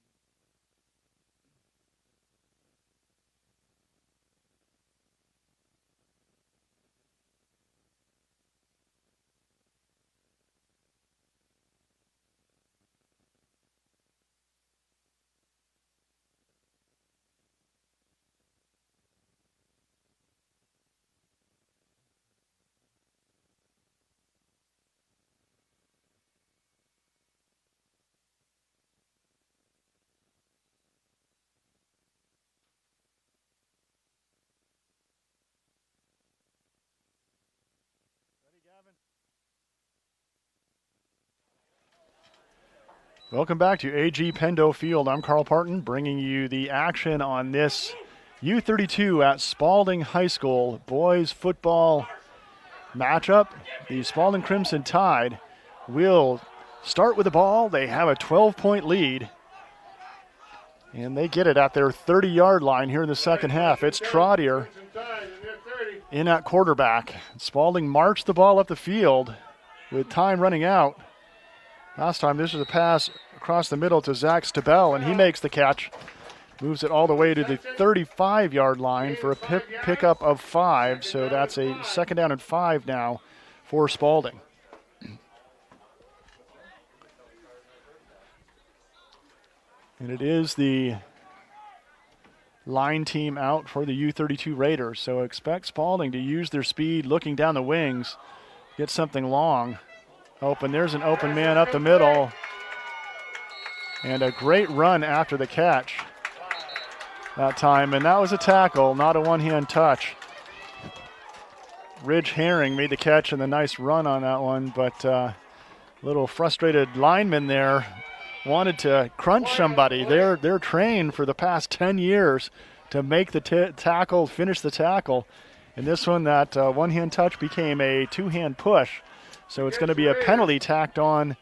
Ready, Gavin? Welcome back to AG Pendo Field. I'm Carl Parton, bringing you the action on this U-32 at Spauding High School boys football matchup. The Spauding Crimson Tide will start with the ball. They have a 12-point lead, and they get it at their 30-yard line here in the second half. It's Trottier in at quarterback. Spauding marched the ball up the field with time running out. Last time, this was a pass across the middle to Zach Stabell, and he makes the catch. Moves it all the way to the 35-yard line for a pickup of 5. So that's a 2nd down and 5 now for Spauding. And it is the line team out for the U-32 Raiders. So expect Spauding to use their speed looking down the wings, get something long. Open. There's an open man up the middle. And a great run after the catch that time. And that was a tackle, not a one-hand touch. Ridge Herring made the catch and a nice run on that one, but little frustrated lineman there wanted to crunch somebody. They're trained for the past 10 years to make the tackle, finish the tackle. And this one, that one-hand touch became a two-hand push. So it's going to be a penalty tacked on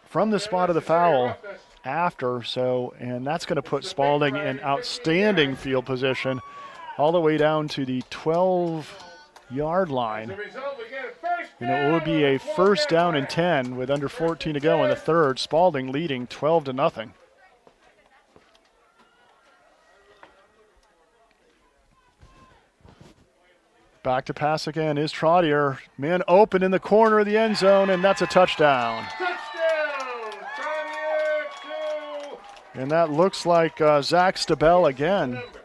from the spot of the foul after. So, and that's going to put Spauding in outstanding field position all the way down to the 12-yard line. And it will be a 1st down and 10 with under 14 to go in the third. Spauding leading 12-0. Back to pass again is Trottier. Man open in the corner of the end zone, and that's a touchdown. Touchdown! Trottier, 2. And that looks like Zach Stabell again. Number.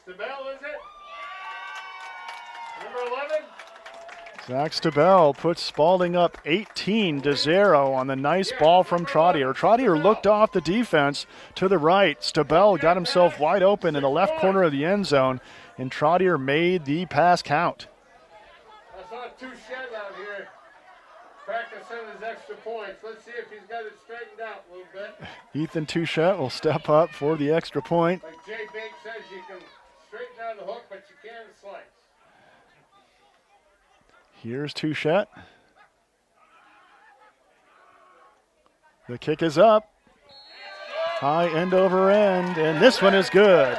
Stabell, is it? Number 11? Zach Stabell puts Spauding up 18-0 on the nice ball from Trottier. Trottier looked off the defense to the right. Stabell got himself wide open in the left corner of the end zone, and Trottier made the pass count. I saw Touchette out here practicing his extra points. Let's see if he's got it straightened out a little bit. Ethan Touchette will step up for the extra point. Like Jay Bake says, you can straighten out the hook, but you can't slice. Here's Touchette. The kick is up. High end over end, and this one is good.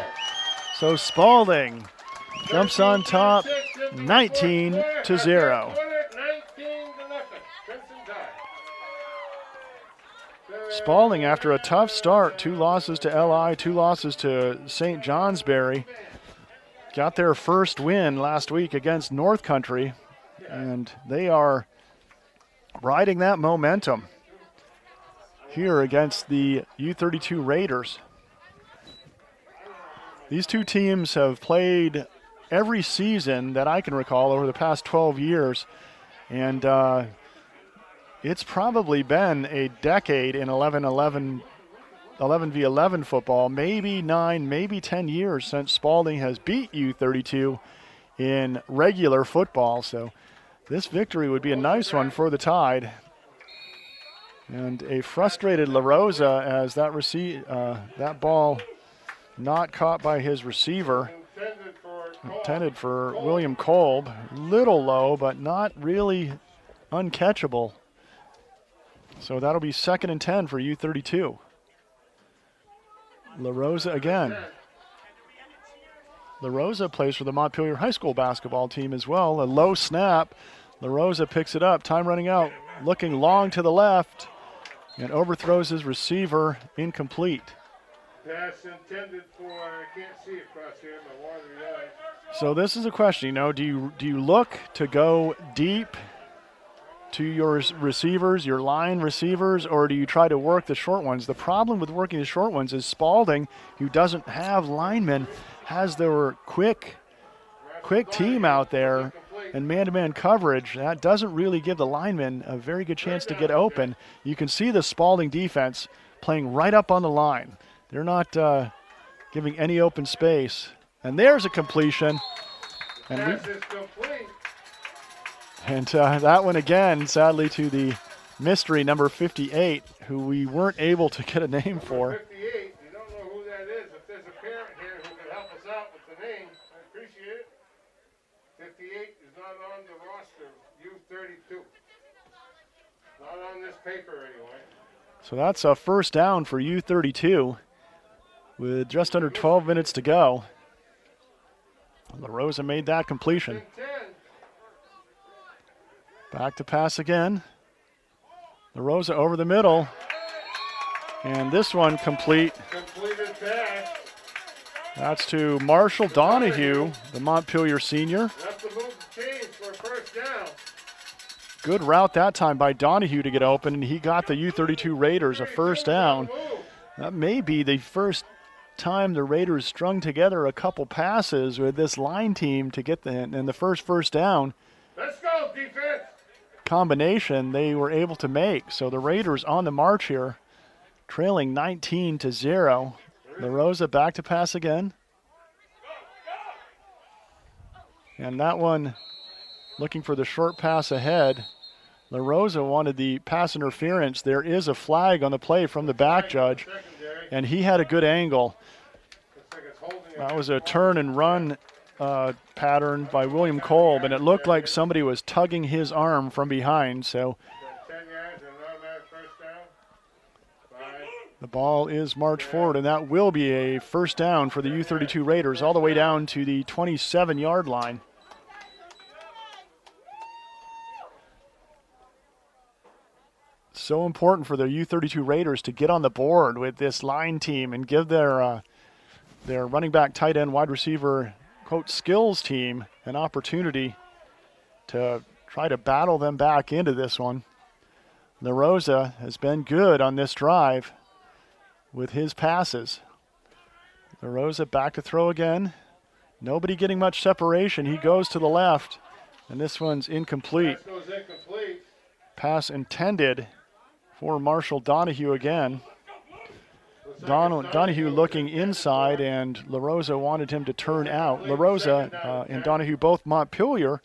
So Spauding jumps on top, 19-0. Spauding, after a tough start, 2 losses to LI, 2 losses to St. Johnsbury, got their first win last week against North Country, and they are riding that momentum here against the U-32 Raiders. These two teams have played every season that I can recall over the past 12 years, and it's probably been a decade in 11v11 football, maybe 9, maybe 10 years since Spauding has beat U-32 in regular football. So this victory would be a nice one for the Tide. And a frustrated LaRosa as that ball not caught by his receiver. Intended for William Kolb. Little low, but not really uncatchable. So that'll be 2nd and 10 for U-32. LaRosa again. LaRosa plays for the Montpelier High School basketball team as well. A low snap. LaRosa picks it up. Time running out. Looking long to the left. And overthrows his receiver. Incomplete. Pass intended for, I can't see across here, my watery eyes. So this is a question, do you look to go deep to your receivers, your line receivers, or do you try to work the short ones? The problem with working the short ones is Spauding, who doesn't have linemen, has their quick team out there and man-to-man coverage. That doesn't really give the linemen a very good chance to get open. You can see the Spauding defense playing right up on the line. They're not giving any open space. And there's a completion. And that one again, sadly, to the mystery number 58, who we weren't able to get a name for. 58, you don't know who that is. If there's a parent here who can help us out with the name, I appreciate it. 58 is not on the roster, U-32. Not on this paper anyway. So that's a first down for U-32 with just under 12 minutes to go. LaRosa made that completion. Back to pass again. LaRosa over the middle. And this one complete. Completed pass. That's to Marshall Donahue, the Montpelier senior. That's the move to change for a first down. Good route that time by Donahue to get open, and he got the U-32 Raiders a first down. That may be the first time the Raiders strung together a couple passes with this line team to get the first down. Let's go, defense. Combination they were able to make. So the Raiders on the march here, trailing 19-0. LaRosa back to pass again. And that one looking for the short pass ahead. LaRosa wanted the pass interference. There is a flag on the play from the back judge, and he had a good angle. That was a turn and run pattern by William Kolb, and it looked like somebody was tugging his arm from behind. So 10 yards and automatic first down. 5. the ball is marched forward, and that will be a first down for the U-32 Raiders all the way down to the 27-yard line. So important for the U-32 Raiders to get on the board with this line team and give their running back, tight end, wide receiver, quote, skills team an opportunity to try to battle them back into this one. LaRosa has been good on this drive with his passes. LaRosa back to throw again. Nobody getting much separation. He goes to the left, and this one's incomplete. Pass goes incomplete. Pass intended for Marshall Donahue again. Donahue looking inside, and LaRosa wanted him to turn out. LaRosa and Donahue both Montpelier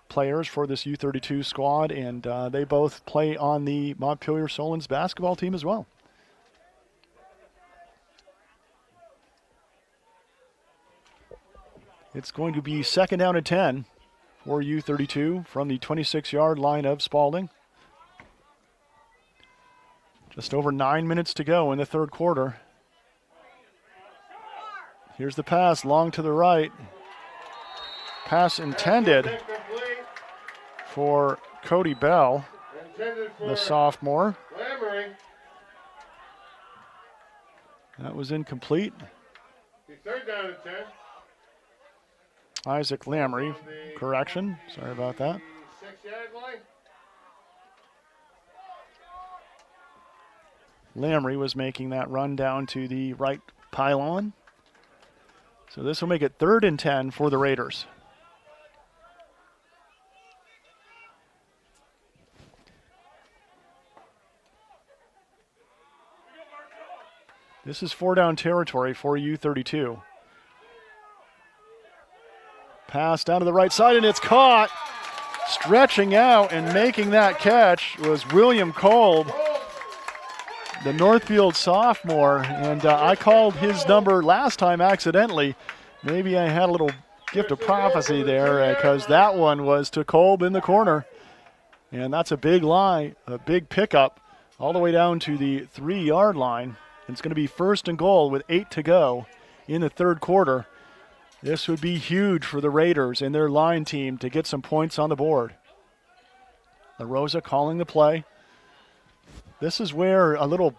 players for this U-32 squad, and they both play on the Montpelier Solons basketball team as well. It's going to be second down and 10 for U-32 from the 26-yard line of Spauding. Just over 9 minutes to go in the third quarter. Here's the pass, long to the right. Pass intended for Cody Bell, the sophomore. That was incomplete. Third down and 10. Isaac Lamry, correction, sorry about that. 6-yard line. Lamry was making that run down to the right pylon. So this will make it third and 10 for the Raiders. This is 4-down territory for U-32. Pass down to the right side, and it's caught. Stretching out and making that catch was William Kolb, the Northfield sophomore, and I called his number last time accidentally. Maybe I had a little gift of prophecy there, because that one was to Kolb in the corner. And that's a big line, a big pickup, all the way down to the 3-yard line. It's going to be first and goal with 8 to go in the third quarter. This would be huge for the Raiders and their line team to get some points on the board. LaRosa calling the play. This is where a little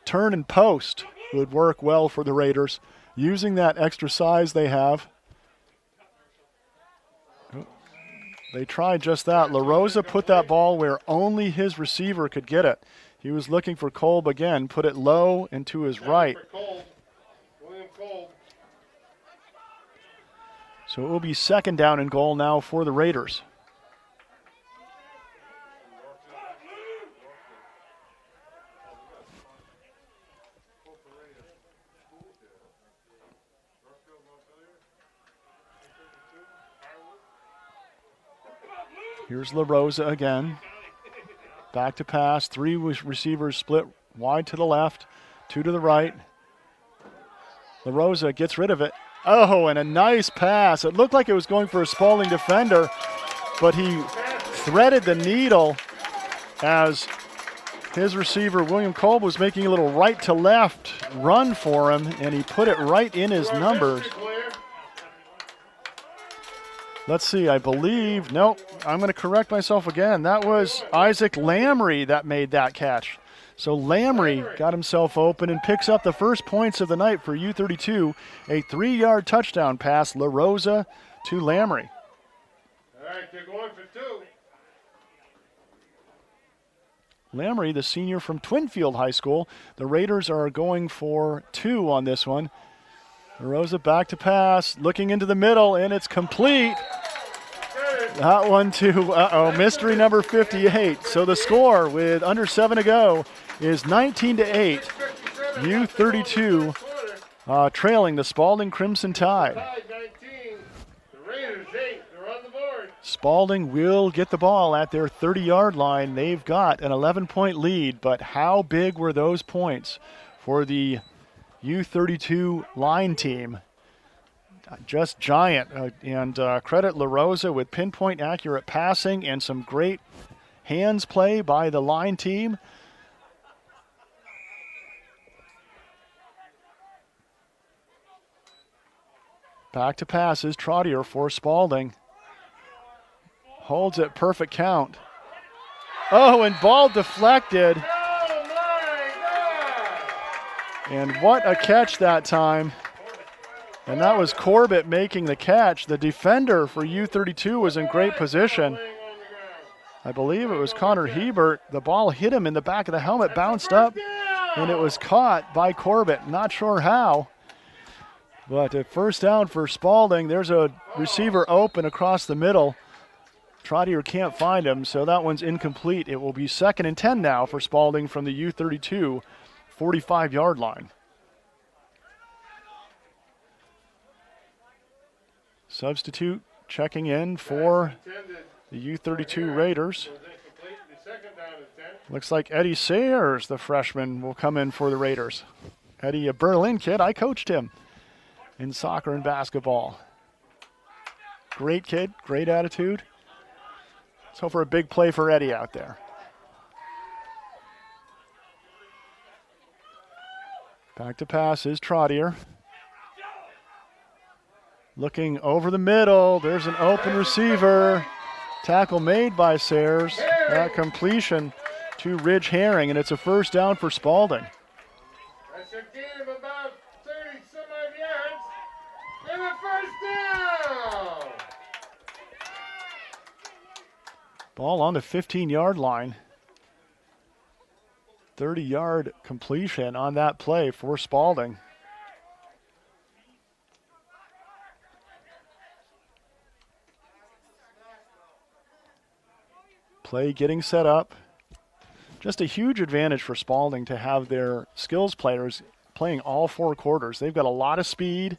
turn and post would work well for the Raiders, using that extra size they have. They tried just that. LaRosa put that ball where only his receiver could get it. He was looking for Kolb again, put it low and to his right. William Kolb. So it will be second down and goal now for the Raiders. Here's LaRosa again. Back to pass. 3 receivers split wide to the left, 2 to the right. LaRosa gets rid of it. Oh, and a nice pass. It looked like it was going for a Spauding defender, but he threaded the needle as his receiver, William Kolb, was making a little right to left run for him, and he put it right in his numbers. Let's see, I believe, nope, I'm going to correct myself again. That was Isaac Lamry that made that catch. So Lamry got himself open and picks up the first points of the night for U-32, a 3-yard touchdown pass, LaRosa to Lamry. All right, they're going for 2. Lamry, the senior from Twinfield High School. The Raiders are going for 2 on this one. LaRosa back to pass, looking into the middle, and it's complete. That one to, mystery number 58. So the score with under 7 to go is 19-8. U-32 trailing the Spauding Crimson Tide. The Raiders 8. They're on the board. Spauding will get the ball at their 30-yard line. They've got an 11-point lead, but how big were those points for the U-32 line team? Just giant, and credit LaRosa with pinpoint accurate passing and some great hands play by the line team. Back to passes, Trottier for Spauding. Holds it, perfect count. Oh, and ball deflected. Oh my God! And what a catch that time. And that was Corbett making the catch. The defender for U-32 was in great position. I believe it was Connor Hebert. The ball hit him in the back of the helmet, bounced up, and it was caught by Corbett. Not sure how. But a first down for Spauding. There's a receiver open across the middle. Trottier can't find him, so that one's incomplete. It will be 2nd and 10 now for Spauding from the U-32 45-yard line. Substitute checking in for the U-32 Raiders. Looks like Eddie Sayers, the freshman, will come in for the Raiders. Eddie, a Berlin kid. I coached him in soccer and basketball. Great kid, great attitude. Let's hope for a big play for Eddie out there. Back to pass is Trottier. Looking over the middle. There's an open receiver. Tackle made by Sayers. That completion to Ridge Herring, and it's a first down for Spauding. That's a gain of about 30-some-odd yards. And a first down. Ball on the 15-yard line. 30-yard completion on that play for Spauding. Play getting set up. Just a huge advantage for Spauding to have their skills players playing all 4 quarters. They've got a lot of speed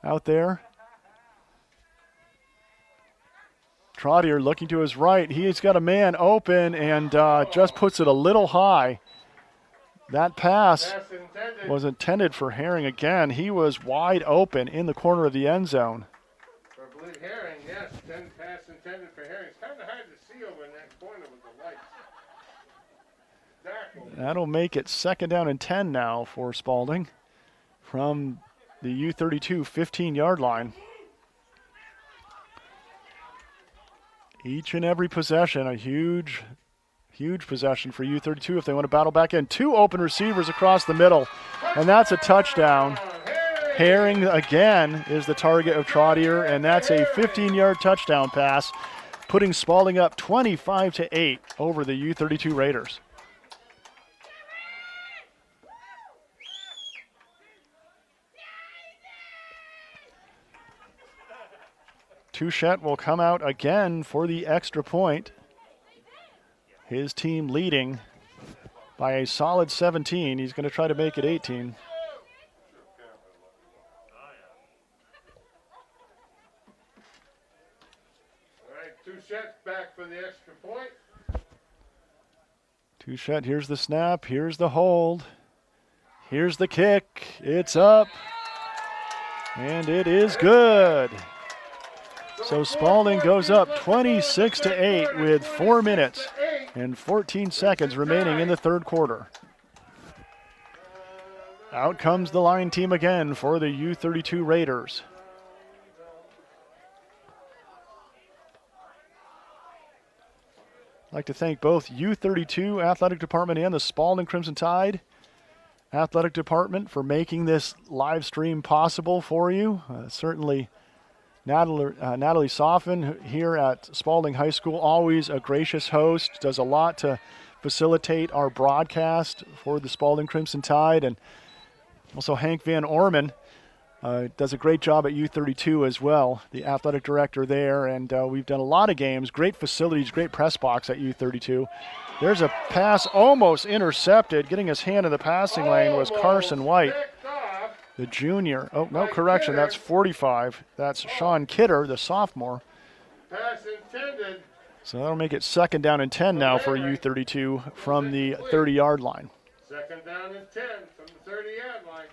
out there. Trottier looking to his right. He's got a man open and just puts it a little high. That pass was intended for Herring again. He was wide open in the corner of the end zone. I believe Herring, yes, pass intended for Herring. It's kind of hard to see over in that corner with the lights. That'll make it 2nd down and 10 now for Spauding from the U-32 15-yard line. Each and every possession, a huge possession for U-32 if they want to battle back in. 2 open receivers across the middle, and that's a touchdown. Herring again is the target of Trottier, and that's a 15-yard touchdown pass, putting Spauding up 25-8 over the U-32 Raiders. Touchette will come out again for the extra point. His team leading by a solid 17. He's going to try to make it 18. All right, Touchette's back for the extra point. Touchette, here's the snap, here's the hold, here's the kick. It's up, and it is good. So Spauding goes up 26-8 with 4 minutes and 14 seconds remaining in the 3rd quarter. Out comes the line team again for the U-32 Raiders. I'd like to thank both U-32 Athletic Department and the Spauding Crimson Tide Athletic Department for making this live stream possible for you. Certainly Natalie Soffin here at Spauding High School, always a gracious host, does a lot to facilitate our broadcast for the Spauding Crimson Tide. And also Hank Van Orman does a great job at U-32 as well, the athletic director there. And we've done a lot of games, great facilities, great press box at U-32. There's a pass almost intercepted. Getting his hand in the passing lane was Carson White, the junior. Oh, no, correction, that's 45. That's Sean Kidder, the sophomore. Pass intended. So that'll make it 2nd down and 10 now for U-32 from the 30-yard line. 2nd down and 10 from the 30-yard line.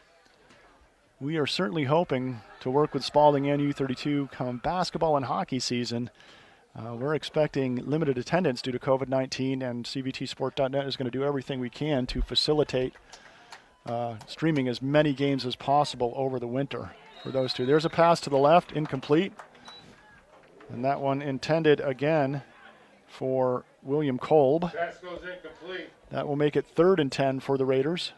We are certainly hoping to work with Spauding and U-32 come basketball and hockey season. We're expecting limited attendance due to COVID-19, and CVTsport.net is going to do everything we can to facilitate streaming as many games as possible over the winter for those two. There's a pass to the left, incomplete. And that one intended again for William Kolb. Pass goes incomplete. That will make it 3rd and 10 for the Raiders.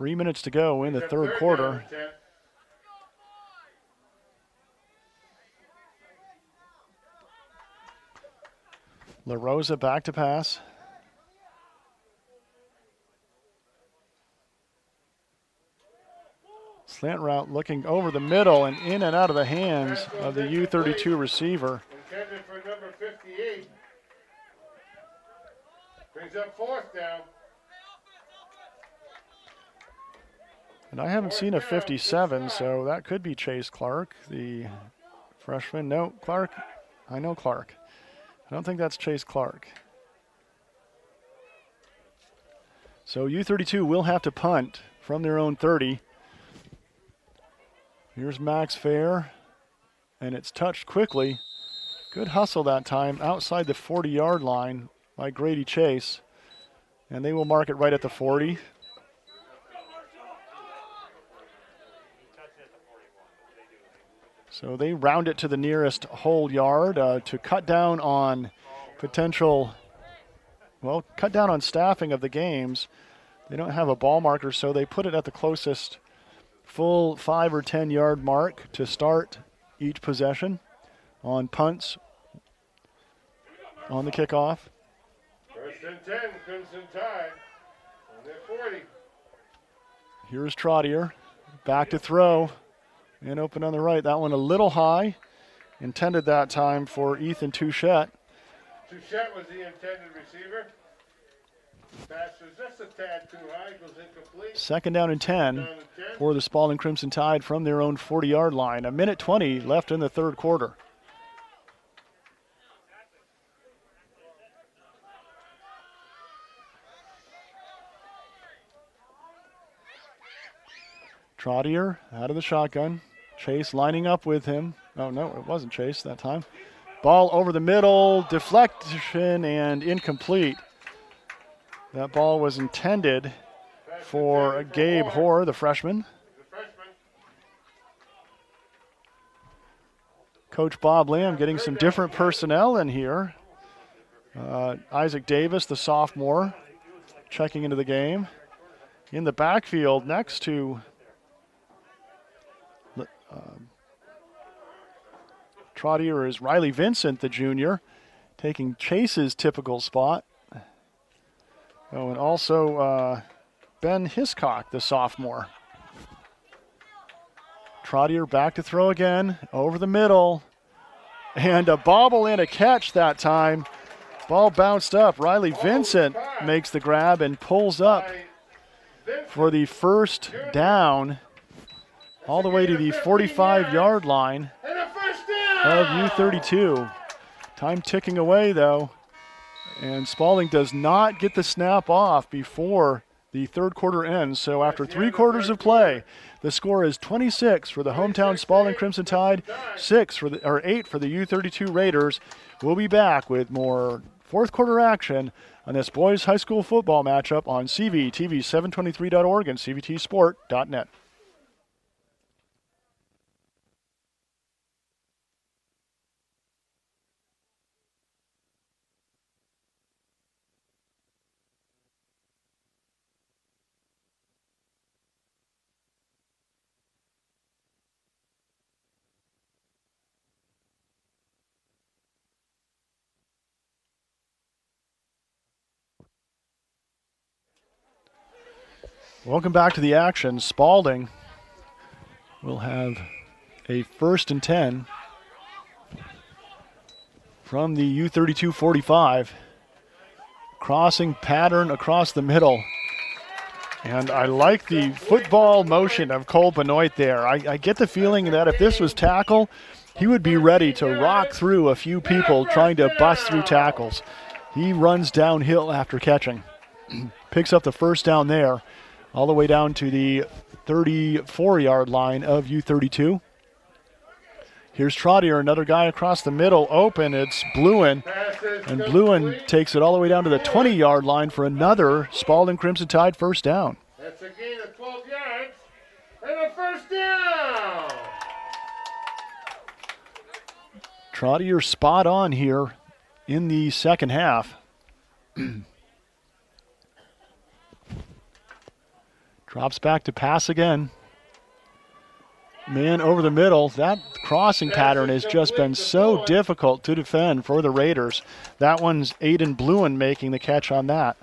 3 minutes to go in the It's a third down quarter. and 10. LaRosa back to pass. Slant route looking over the middle and in and out of the hands of the U-32 receiver. Intended for number 58. Brings up fourth down. And I haven't seen a 57, so that could be Chase Clark, the freshman. No, Clark. I know Clark. I don't think that's Chase Clark. So U-32 will have to punt from their own 30. Here's Max Fair, and it's touched quickly. Good hustle that time outside the 40-yard line by Grady Chase. And they will mark it right at the 40. So they round it to the nearest whole yard to cut down on potential, well, cut down on staffing of the games. They don't have a ball marker, so they put it at the closest full 5 or 10 yard mark to start each possession on punts on the kickoff. First and 10, Crimson Tide on their 40. Here's Trottier, back to throw, and open on the right. That one a little high, intended that time for Ethan Touchette. Touchette was the intended receiver. Pass was just a tad too high, goes incomplete. Second down and 10 Down to 10. for the Spauding Crimson Tide from their own 40-yard line. A minute 20 left in the third quarter. Trottier out of the shotgun. Chase lining up with him. Oh, no, it wasn't Chase that time. Ball over the middle, deflection, and incomplete. That ball was intended for Gabe Hoare, the freshman. Coach Bob Lamb getting some different personnel in here. Isaac Davis, the sophomore, checking into the game. In the backfield next to Trottier is Riley Vincent, the junior, taking Chase's typical spot. Oh, and also Ben Hiscock, the sophomore. Trottier back to throw again, over the middle. And a bobble and a catch that time. Ball bounced up. Riley Vincent makes the grab and pulls up for the first down all the way to the 45-yard line of U-32. Time ticking away, though. And Spauding does not get the snap off before the third quarter ends. So after 3 quarters of play, the score is 26 for the hometown Spauding Crimson Tide, 8 for the U-32 Raiders. We'll be back with more fourth quarter action on this boys high school football matchup on CVTV723.org and CVTsport.net. Welcome back to the action. Spauding will have a 1st and 10 from the U-32 45. Crossing pattern across the middle. And I like the football motion of Cole Benoit there. I get the feeling that if this was tackle, he would be ready to rock through a few people trying to bust through tackles. He runs downhill after catching. Picks up the first down there, all the way down to the 34-yard line of U-32. Here's Trottier, another guy across the middle, open. It's Bluen, and Bluen takes it all the way down to the 20-yard line for another Spauding Crimson Tide first down. That's a gain of 12 yards and a first down. Trottier spot on here in the second half. Drops back to pass again. Man over the middle. That crossing pattern has just been so difficult to defend for the Raiders. That one's Aiden Bluen making the catch on that.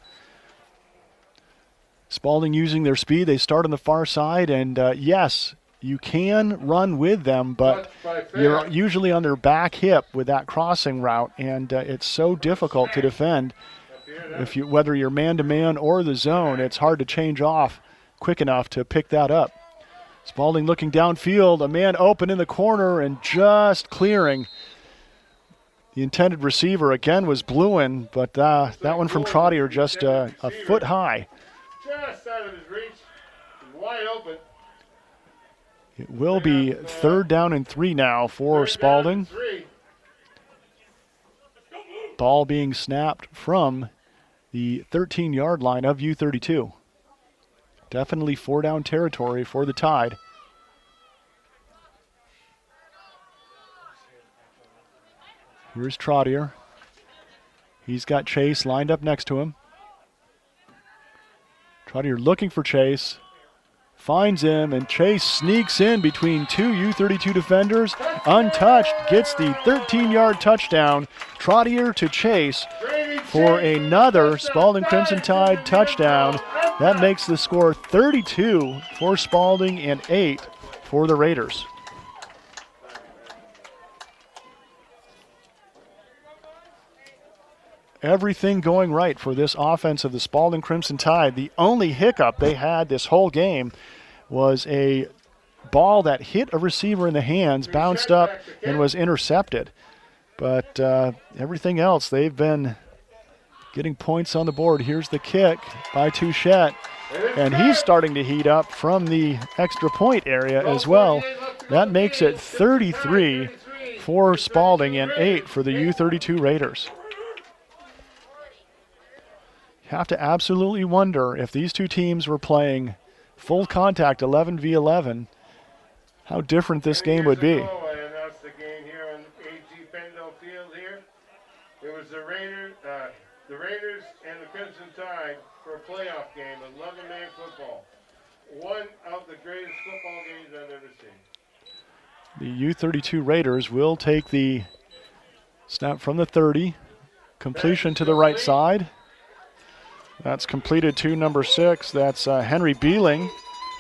Spauding using their speed. They start on the far side, and yes, you can run with them, but you're usually on their back hip with that crossing route, and it's so difficult to defend. Whether you're man-to-man or the zone, it's hard to change off quick enough to pick that up. Spauding looking downfield, a man open in the corner and just clearing. The intended receiver again was Bluen, but that one from Trottier just a foot high. Just out of his reach, wide open. It will be 3rd down and 3 now for Spauding. Ball being snapped from the 13-yard line of U-32. Definitely 4-down territory for the Tide. Here's Trottier. He's got Chase lined up next to him. Trottier looking for Chase. Finds him, and Chase sneaks in between 2 U-32 defenders. Untouched, gets the 13-yard touchdown. Trottier to Chase for another Spauding Crimson Tide touchdown. That makes the score 32 for Spauding and 8 for the Raiders. Everything going right for this offense of the Spauding Crimson Tide. The only hiccup they had this whole game was a ball that hit a receiver in the hands, bounced up, and was intercepted. But everything else, they've been getting points on the board. Here's the kick by Touchette, and he's starting to heat up from the extra point area as well. That makes it 33 for Spauding and 8 for the U-32 Raiders. You have to absolutely wonder if these two teams were playing full contact 11 v 11, how different this game would be. I announced the game here on AG Pendle Field here. It was the Raiders and the Crimson Tide for a playoff game, 11-man football. One of the greatest football games I've ever seen. The U-32 Raiders will take the snap from the 30, completion to the right side. That's completed to number 6. That's Henry Beeling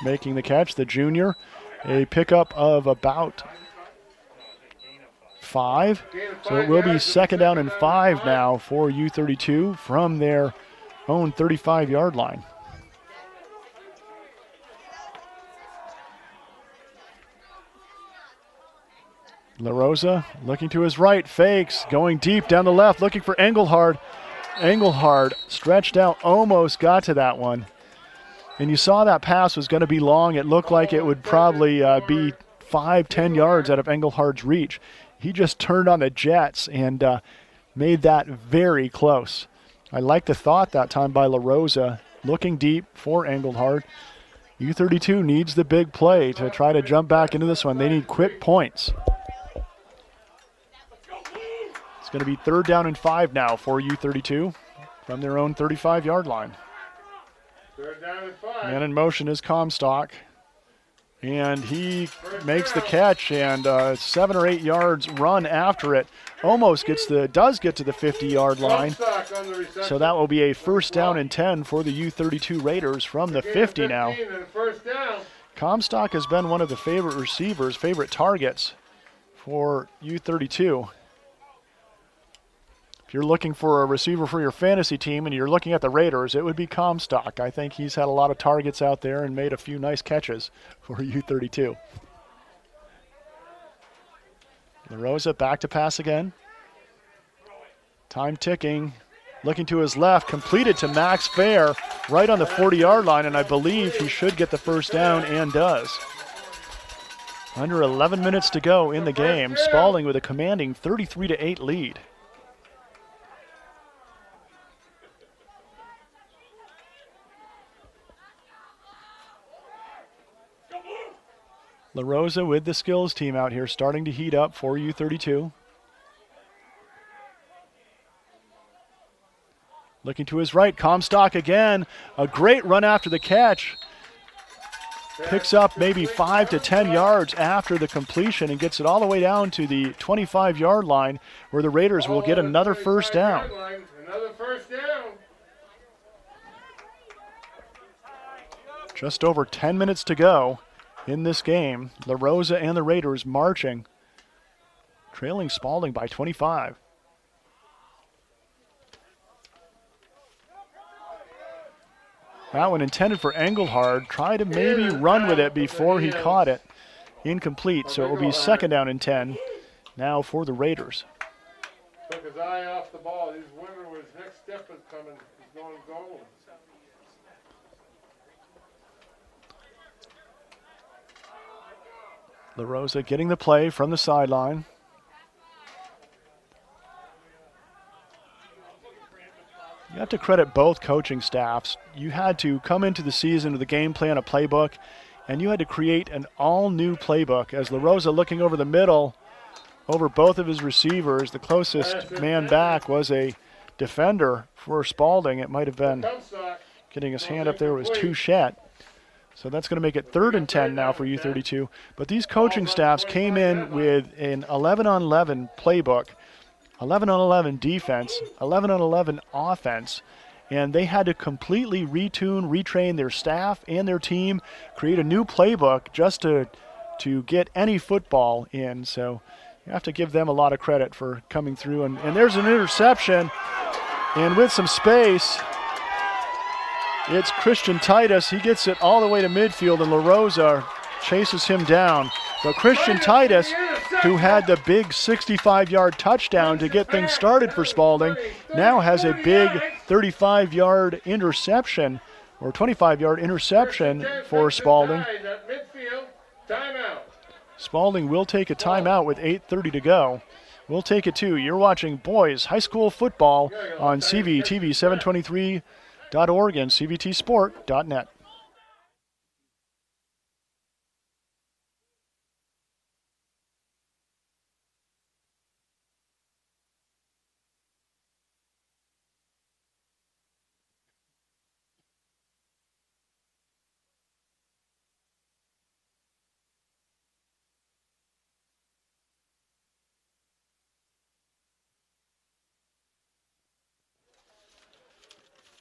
making the catch, the junior. A pickup of about 5. So it will be 2nd down and 5 now for U-32 from their own 35-yard line. LaRosa looking to his right, fakes, going deep down the left, looking for Engelhard. Engelhard stretched out, almost got to that one. And you saw that pass was going to be long. It looked like it would probably be 5-10 yards out of Engelhard's reach. He just turned on the jets and made that very close. I like the thought that time by LaRosa, looking deep for Engelhard. U-32 needs the big play to try to jump back into this one. They need quick points. It's going to be 3rd down and 5 now for U-32 from their own 35-yard line. 3rd down and 5. Man in motion is Comstock, and he makes the catch, and 7 or 8 yards run after it. Almost does get to the 50-yard line. So that will be a 1st down and 10 for the U-32 Raiders from the 50 now. Comstock has been one of the favorite targets for U-32. If you're looking for a receiver for your fantasy team and you're looking at the Raiders, it would be Comstock. I think he's had a lot of targets out there and made a few nice catches for U-32. LaRosa back to pass again. Time ticking. Looking to his left, completed to Max Fair right on the 40-yard line, and I believe he should get the 1st down and does. Under 11 minutes to go in the game, Spauding with a commanding 33-8 lead. LaRosa with the skills team out here starting to heat up for U-32. Looking to his right, Comstock again. A great run after the catch. picks up maybe 5 to 10 yards after the completion and gets it all the way down to the 25-yard line where the Raiders will get another first down. Another first down. Just over 10 minutes to go in this game. LaRosa and the Raiders marching, trailing Spauding by 25. That one intended for Engelhard. Tried to maybe run with it before he caught it. Incomplete, so it will be second down and 10 now for the Raiders. Took his eye off the ball. He's wondering where his next step is coming. He's going goal. LaRosa getting the play from the sideline. You have to credit both coaching staffs. You had to come into the season with a game plan, a playbook, and you had to create an all-new playbook. As LaRosa looking over the middle, over both of his receivers, the closest man back was a defender for Spauding. It might have been getting his hand up there was Touchette. So that's going to make it 3rd and 10 now for U-32. But these coaching staffs came in with an 11-on-11 playbook, 11-on-11 defense, 11-on-11 offense, and they had to completely retune, retrain their staff and their team, create a new playbook just to get any football in. So you have to give them a lot of credit for coming through. And there's an interception, and with some space, it's Christian Titus. He gets it all the way to midfield, and LaRosa chases him down. But Christian Titus, who had the big 65-yard touchdown to get things started for Spauding, now has a big 35-yard interception, or 25-yard interception for Spauding. Spauding will take a timeout with 8:30 to go. We'll take it too. You're watching boys high school football on CVTV 723.org and CVTsport.net.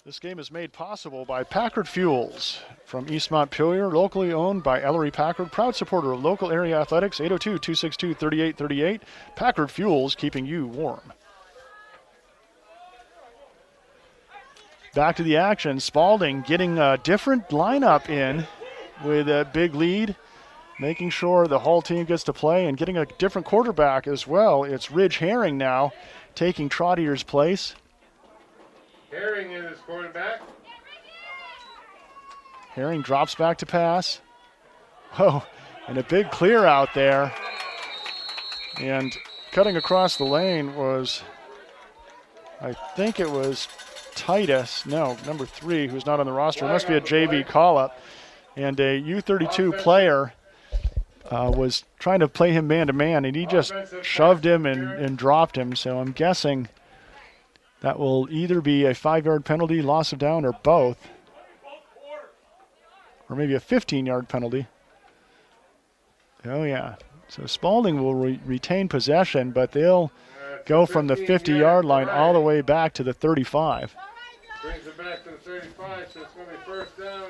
This game is made possible by Packard Fuels from East Montpelier, locally owned by Ellery Packard, proud supporter of local area athletics, 802-262-3838. Packard Fuels, keeping you warm. Back to the action. Spauding getting a different lineup in with a big lead, making sure the whole team gets to play and getting a different quarterback as well. It's Ridge Herring now taking Trottier's place. Herring is his quarterback. Herring drops back to pass. Oh, and a big clear out there. And cutting across the lane was, I think it was Titus. No, number 3, who's not on the roster. It must be a JV call-up. And a U-32 player was trying to play him man-to-man, and he just shoved him and dropped him. So I'm guessing that will either be a 5-yard penalty, loss of down, or both. Or maybe a 15-yard penalty. Oh, yeah. So Spauding will retain possession, but they'll go from the 50-yard line all the way back to the 35. Brings it back to the 35, so it's going to be first down,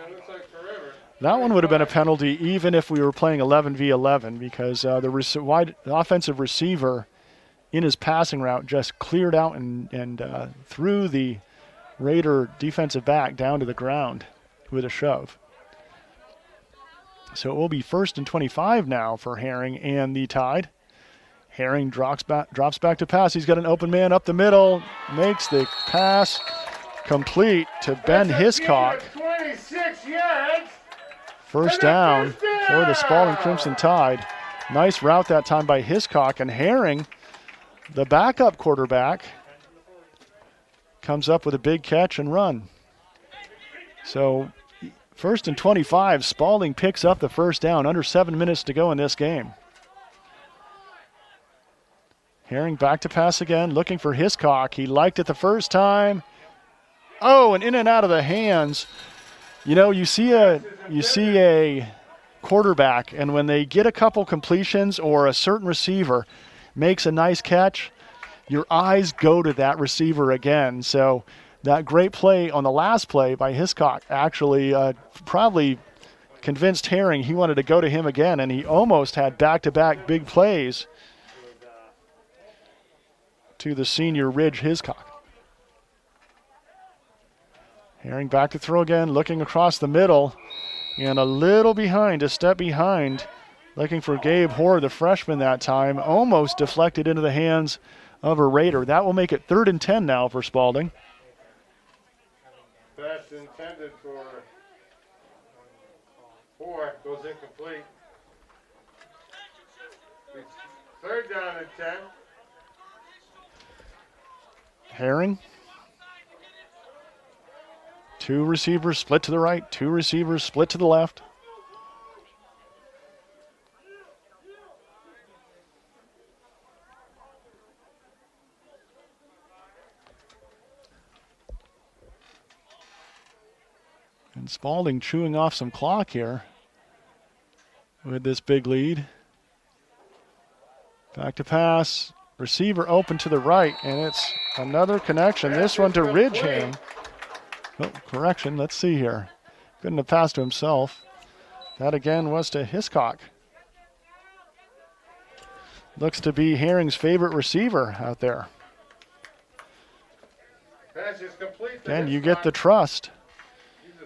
and looks like forever. That one would have been a penalty even if we were playing 11v11 because the offensive receiver in his passing route just cleared out and threw the Raider defensive back down to the ground with a shove. So it will be 1st and 25 now for Herring and the Tide. Herring drops back to pass. He's got an open man up the middle, makes the pass complete to Ben Hiscock. 26 yards. First down for the Spauding Crimson Tide. Nice route that time by Hiscock, and Herring, the backup quarterback, comes up with a big catch and run. So 1st and 25, Spauding picks up the first down, under 7 minutes to go in this game. Herring back to pass again, looking for Hiscock. He liked it the first time. Oh, and in and out of the hands. You know, you see a quarterback, and when they get a couple completions or a certain receiver makes a nice catch, your eyes go to that receiver again. So that great play on the last play by Hiscock actually probably convinced Herring he wanted to go to him again, and he almost had back-to-back big plays to the senior Ridge Hiscock. Herring back to throw again, looking across the middle, and a little behind, a step behind, looking for Gabe Hoare, the freshman that time, almost deflected into the hands of a Raider. That will make it 3rd and 10 now for Spauding. Pass intended for 4, goes incomplete. It's 3rd down and 10. Herring. 2 receivers split to the right, 2 receivers split to the left. And Spauding chewing off some clock here with this big lead. Back to pass. Receiver open to the right, and it's another connection. This one to Ridgeham. Oh, correction. Let's see here. Couldn't have passed to himself. That again was to Hiscock. Looks to be Herring's favorite receiver out there. Pass is complete. And you get the trust.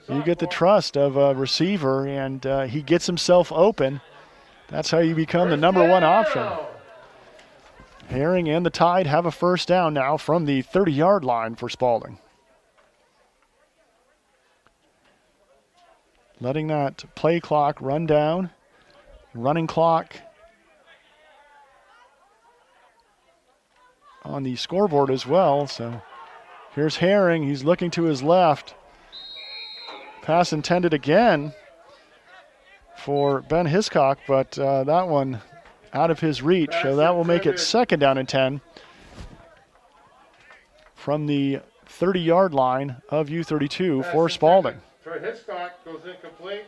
You get the trust of a receiver, and he gets himself open. That's how you become the number 1 option. Herring and the Tide have a first down now from the 30-yard line for Spauding. Letting that play clock run down. Running clock on the scoreboard as well. So here's Herring. He's looking to his left. Pass intended again for Ben Hiscock, but that one out of his reach. So that will make it 2nd down and 10 from the 30-yard line of U-32 for Spauding. For Hiscock, goes incomplete.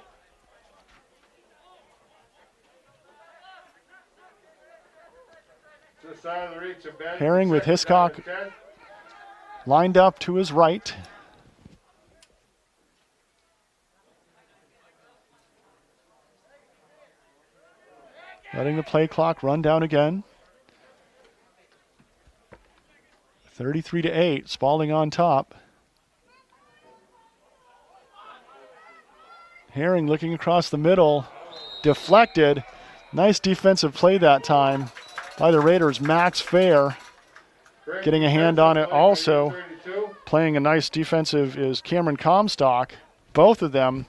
Just out of the reach of Ben. Herring with Hiscock lined up to his right. Letting the play clock run down again. 33-8, Spauding on top. Herring looking across the middle, deflected. Nice defensive play that time by the Raiders. Max Fair getting a hand on it also. Playing a nice defensive is Cameron Comstock. Both of them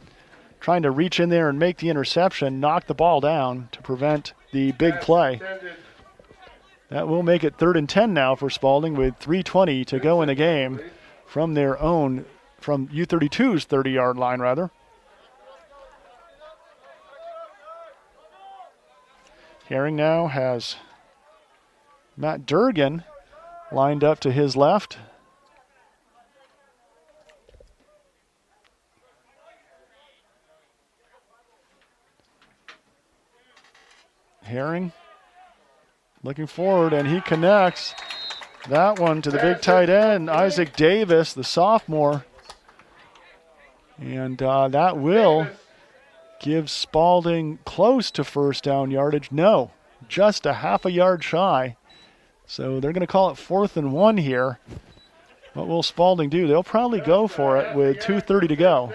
trying to reach in there and make the interception, knock the ball down to prevent the big play. That will make it 3rd and 10 now for Spauding with 3:20 to go in the game from their own, from U-32's 30-yard line rather. Herring now has Matt Durgan lined up to his left. Herring looking forward, and he connects that one to the big tight end, Isaac Davis, the sophomore. And that will give Spauding close to first down yardage. No, just a half a yard shy. So they're going to call it 4th and 1 here. What will Spauding do? They'll probably go for it with 2:30 to go.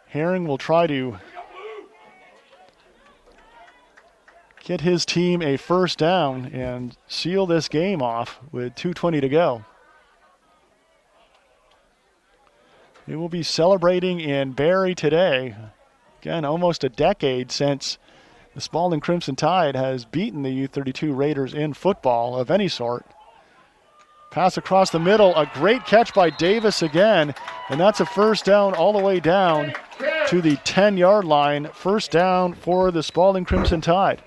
Herring will try to get his team a first down and seal this game off with 2:20 to go. They will be celebrating in Barrie today. Again, almost a decade since the Spauding Crimson Tide has beaten the U-32 Raiders in football of any sort. Pass across the middle, a great catch by Davis again, and that's a first down all the way down to the 10-yard line. First down for the Spauding Crimson Tide.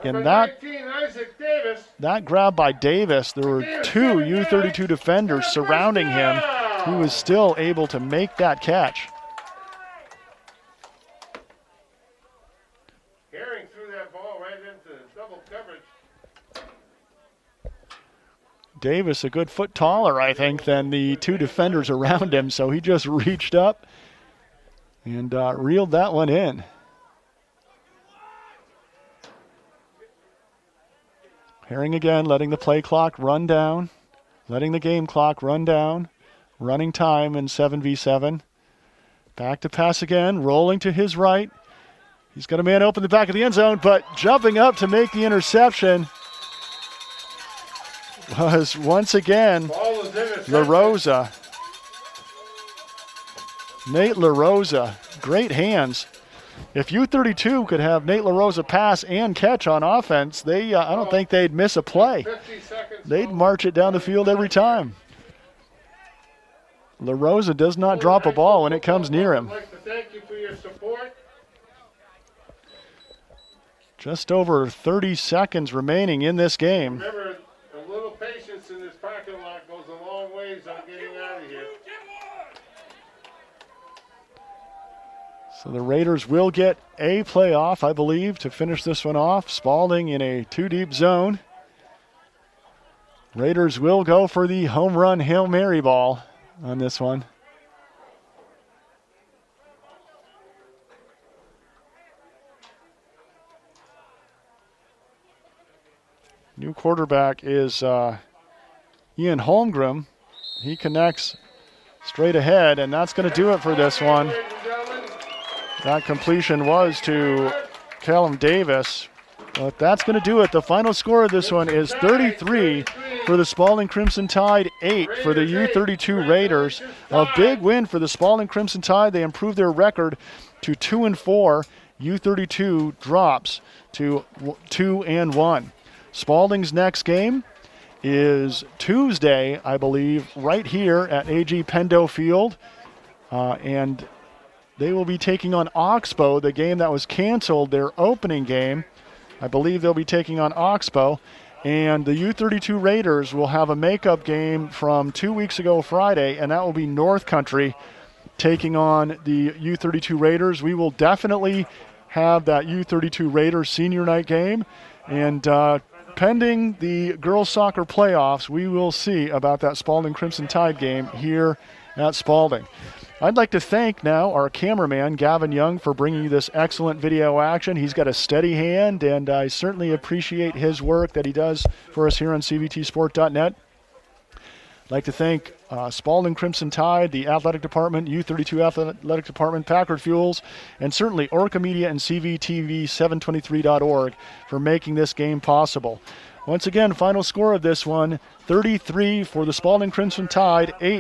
And that grab by Davis, there were 2 U-32 defenders surrounding him. he was still able to make that catch. Herring threw that ball right into double coverage. Davis a good foot taller, I think, than the two defenders around him, so he just reached up and reeled that one in. Herring again, letting the play clock run down, letting the game clock run down, running time in 7v7. Back to pass again, rolling to his right. He's got a man open the back of the end zone, but jumping up to make the interception was once again LaRosa. Nate LaRosa, great hands. If U-32 could have Nate LaRosa pass and catch on offense, I don't think they'd miss a play. They'd march it down the field every time. LaRosa does not drop a ball when it comes near him. I'd like to thank you for your support. Just over 30 seconds remaining in this game. Remember, a little patience in this parking lot goes a long ways on getting out of here. So the Raiders will get a playoff, I believe, to finish this one off. Spauding in a two-deep zone. Raiders will go for the home run Hail Mary ball on this one. New quarterback is Ian Holmgren. He connects straight ahead, and that's going to do it for this one. That completion was to Callum Davis. But that's going to do it. The final score of this one is 33 for the Spauding Crimson Tide, 8 for the U-32 Raiders. A big win for the Spauding Crimson Tide. They improved their record to 2-4. U-32 drops to 2-1. Spauding's next game is Tuesday, I believe, right here at AG Pendo Field. And they will be taking on Oxbow, the game that was canceled, their opening game. I believe they'll be taking on Oxbow. And the U-32 Raiders will have a makeup game from 2 weeks ago Friday, and that will be North Country taking on the U-32 Raiders. We will definitely have that U-32 Raiders senior night game. And pending the girls soccer playoffs, we will see about that Spauding Crimson Tide game here at Spauding. I'd like to thank now our cameraman, Gavin Young, for bringing you this excellent video action. He's got a steady hand, and I certainly appreciate his work that he does for us here on CVTsport.net. I'd like to thank Spauding Crimson Tide, the athletic department, U-32 athletic department, Packard Fuels, and certainly Orca Media and CVTV723.org for making this game possible. Once again, final score of this one, 33 for the Spauding Crimson Tide, 8